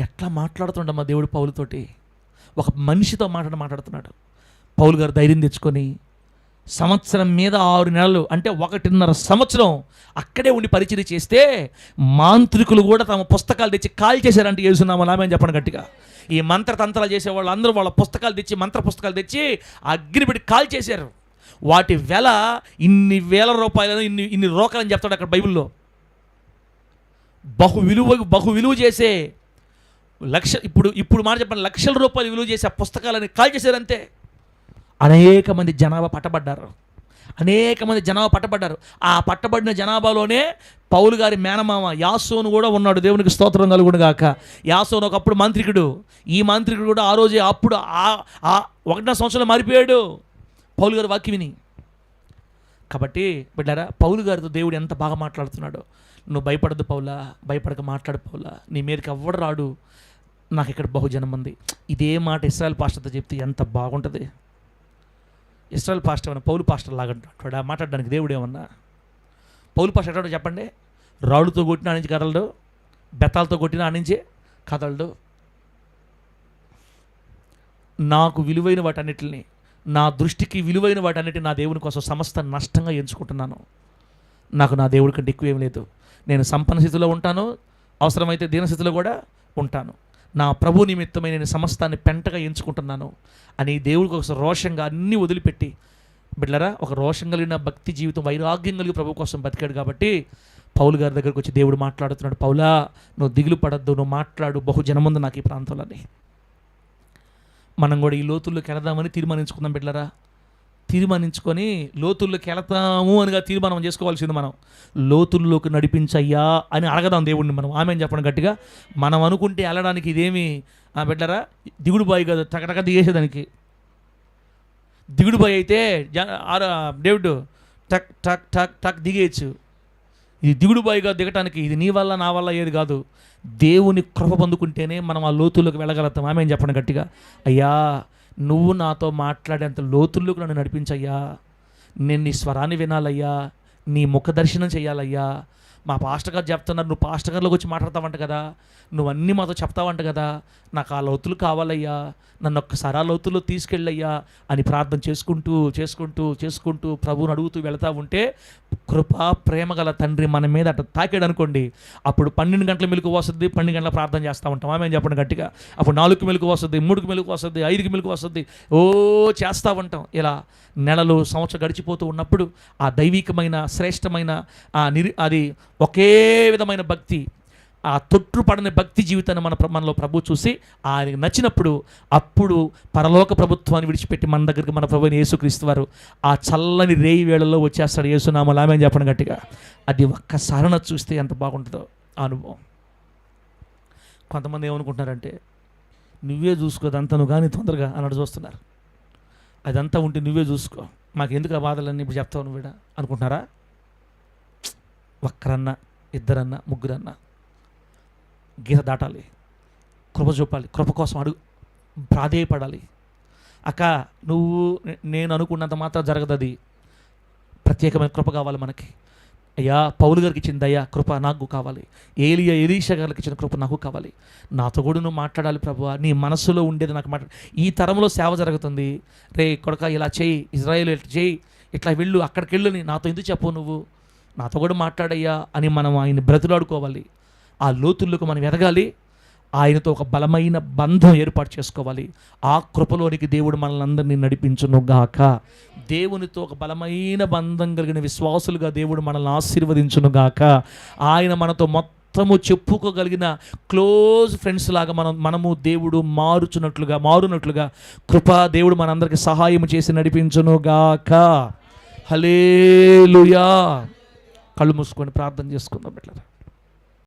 ఎట్లా మాట్లాడుతుండమ్మా దేవుడు పౌలుతోటి? ఒక మనిషితో మాట్లాడుతున్నాడు. పౌలు గారు ధైర్యం తెచ్చుకొని సంవత్సరం మీద 6 నెలలు, అంటే 1.5 సంవత్సరం అక్కడే ఉండి పరిచయం చేస్తే మాంత్రికులు కూడా తమ పుస్తకాలు తెచ్చి కాల్ చేశారంటే యేసునామములో ఆమేన్ చెప్పండి గట్టిగా. ఈ మంత్రతంత్రాలు చేసేవాళ్ళు అందరూ వాళ్ళ పుస్తకాలు తెచ్చి, మంత్ర పుస్తకాలు తెచ్చి అగ్ని పెట్టి కాల్ చేశారు. వాటి వెల ఇన్ని వేల రూపాయలను, ఇన్ని రోకలని చెప్తాడు అక్కడ బైబిల్లో. బహు విలువ చేసే ఇప్పుడు మాట చెప్పండి, లక్షల రూపాయలు విలువ చేసే ఆ పుస్తకాలని కాల్ చేశారంతే. అనేక మంది జనాభా పట్టబడ్డారు. ఆ పట్టబడిన జనాభాలోనే పౌలు గారి మేనమామ యాసోను కూడా ఉన్నాడు. దేవునికి స్తోత్రం కలుగును గాక. యాసోను ఒకప్పుడు మంత్రికుడు. ఈ మంత్రికుడు కూడా ఆ రోజే అప్పుడు 1 సంవత్సరంలో మారిపోయాడు పౌలు గారి వాక్యం విని. కాబట్టి బిడ్డారా, పౌలు గారితో దేవుడు ఎంత బాగా మాట్లాడుతున్నాడో. నువ్వు భయపడద్దు పౌలా, భయపడక మాట్లాడు పౌలా, నీ మీదకి ఎవ్వడు రాడు, నాకు ఇక్కడ బహుజనం ఉంది. ఇదే మాట ఇశ్రాయేల్ పాస్టర్తో చెప్తే ఎంత బాగుంటుంది. ఇశ్రాయేల్ పాస్టర్ ఏమన్నా పౌలు పాస్టర్ లాగా మాట్లాడడానికి దేవుడు ఏమన్నా? పౌలు పాస్టర్ ఎట్లా చెప్పండి? రాళ్ళుతో కొట్టిన ఆనించి కదలడు, బెత్తాలతో కొట్టిన ఆనించి కదలడు. నాకు విలువైన వాటన్నిటిని, నా దృష్టికి విలువైన వాటన్నిటిని నా దేవుని కోసం సమస్త నష్టంగా ఎంచుకుంటున్నాను. నాకు నా దేవుడి కంటే ఎక్కువ ఏం లేదు. నేను సంపన్న స్థితిలో ఉంటాను, అవసరమైతే దీనస్థితిలో కూడా ఉంటాను. నా ప్రభు నిమిత్తమై నేను సమస్తాన్ని పెంటగా ఎంచుకుంటున్నాను అని దేవుడికి ఒక రోషంగా అన్నీ వదిలిపెట్టి, బిడ్డలారా, ఒక రోషం కలిగిన భక్తి జీవితం, వైరాగ్యం కలిగి ప్రభు కోసం బతికాడు. కాబట్టి పౌలు గారి దగ్గరకు వచ్చి దేవుడు మాట్లాడుతున్నాడు, పౌలా, నువ్వు దిగులు పడద్దు, నువ్వు మాట్లాడు, బహుజనముంది నాకు ఈ ప్రాంతంలోని. మనం కూడా ఈ లోతుల్లోకి వెళదామని తీర్మానించుకుందాం బిడ్డలారా. తీర్మానించుకొని లోతుల్లోకి వెళతాము అనిగా తీర్మానం చేసుకోవాల్సింది. మనం లోతుల్లోకి నడిపించయ్యా అని అడగదాం దేవుడిని మనం. ఆమెను చెప్పడం గట్టిగా. మనం అనుకుంటే వెళ్ళడానికి ఇదేమి బిడ్డరా దిగుడు బాయి కాదు, టకటక దిగేసేదానికి. దిగుడు బాయి అయితే డేవిడ్ టక్ టక్ టక్ టక్ దిగేయచ్చు. ఇది దిగుడు బాయిగా దిగటానికి ఇది నీ వల్ల నా వల్ల ఏది కాదు, దేవుని కృప పొందుకుంటేనే మనం ఆ లోతుల్లోకి వెళ్ళగలుగుతాం. ఆమెను చెప్పండి గట్టిగా. అయ్యా, నువ్వు నాతో మాట్లాడేంత లోతుల్లోకి నన్ను నడిపించయ్యా, నేను నీ స్వరాన్ని వినాలయ్యా, నీ ముఖ దర్శనం చేయాలయ్యా. మా పాస్టర్ గారు చెప్తున్నారు, నువ్వు పాస్టర్ గారిలోకి వచ్చి మాట్లాడతావంట కదా, నువ్వు అన్నీ మాతో చెప్తావంట కదా, నాకు ఆ లోతులు కావాలయ్యా, నన్ను ఒక్కసారి ఆ లోతుల్లో తీసుకెళ్ళయ్యా అని ప్రార్థన చేసుకుంటూ చేసుకుంటూ చేసుకుంటూ ప్రభువుని అడుగుతూ వెళతా ఉంటే కృపా ప్రేమ గల తండ్రి మన మీద అట్లా తాకాడు అనుకోండి, అప్పుడు 12 గంటల మెలకు వస్తుంది, 12 గంటల ప్రార్థన చేస్తూ ఉంటాం. ఆమె చెప్పండి గట్టిగా. అప్పుడు 4కి మెలకు వస్తుంది, 3కి మెలకు వస్తుంది, 5కి మెలకు వస్తుంది, చేస్తూ ఉంటాం. ఇలా నెలలు సంవత్సరం గడిచిపోతూ ఉన్నప్పుడు ఆ దైవికమైన శ్రేష్టమైన అది ఒకే విధమైన భక్తి, ఆ తొట్టుపడని భక్తి జీవితాన్ని మనలో ప్రభు చూసి ఆయనకు నచ్చినప్పుడు అప్పుడు పరలోక ప్రభుత్వాన్ని విడిచిపెట్టి మన దగ్గరికి మన ప్రభువైన యేసుక్రీస్తు వారు ఆ చల్లని రేయి వేళల్లో వచ్చేస్తాడు. యేసునామములో ఆమేన్ చెప్పండి గట్టిగా. అది ఒక్కసారి చూస్తే ఎంత బాగుంటుందో ఆ అనుభవం. కొంతమంది ఏమనుకుంటున్నారంటే, నువ్వే చూసుకో అదంతా, నువ్వు కానీ తొందరగా అన్నట్టు చూస్తున్నారు. అదంతా ఉంటే నువ్వే చూసుకో, మాకు ఎందుకు ఆ బాధలన్నీ ఇప్పుడు చెప్తావు నువ్వు అనుకుంటున్నారా? ఒక్కరన్నా, ఇద్దరన్నా, ముగ్గురన్నా గీత దాటాలి, కృప చూపాలి, కృప కోసం ప్రాధేయపడాలి. అక్క, నువ్వు నేను అనుకున్నంత మాత్రం జరగదు, అది ప్రత్యేకమైన కృప కావాలి మనకి. అయ్యా, పౌలు గారికి ఇచ్చిన దయ కృప నాకు కావాలి, ఎలీషా గారికి ఇచ్చిన కృప నాకు కావాలి. నాతో కూడా నువ్వు మాట్లాడాలి ప్రభువా, నీ మనస్సులో ఉండేది నాకు ఈ తరంలో సేవ జరుగుతుంది, రే కొడక ఇలా చేయి, ఇజ్రాయేల్ ఇట్లా చేయి, ఇట్లా వెళ్ళు, అక్కడికి వెళ్ళు, నాతో ఎందుకు చెప్పు, నువ్వు నాతో కూడా మాట్లాడయ్యా అని మనం ఆయన బ్రతులాడుకోవాలి. ఆ లోతుల్లోకి మనం ఎదగాలి. ఆయనతో ఒక బలమైన బంధం ఏర్పాటు చేసుకోవాలి. ఆ కృపలోనికి దేవుడు మనల్ని అందరినీ నడిపించునుగాక. దేవునితో ఒక బలమైన బంధం కలిగిన విశ్వాసులుగా దేవుడు మనల్ని ఆశీర్వదించునుగాక. ఆయన మనతో మొత్తము చెప్పుకోగలిగిన క్లోజ్ ఫ్రెండ్స్ లాగా మనము దేవుడు మారునట్లుగా కృప దేవుడు మనందరికి సహాయం చేసి నడిపించునుగాక. హల్లెలూయా. కళ్ళు మూసుకొని ప్రార్థన చేసుకుందాం.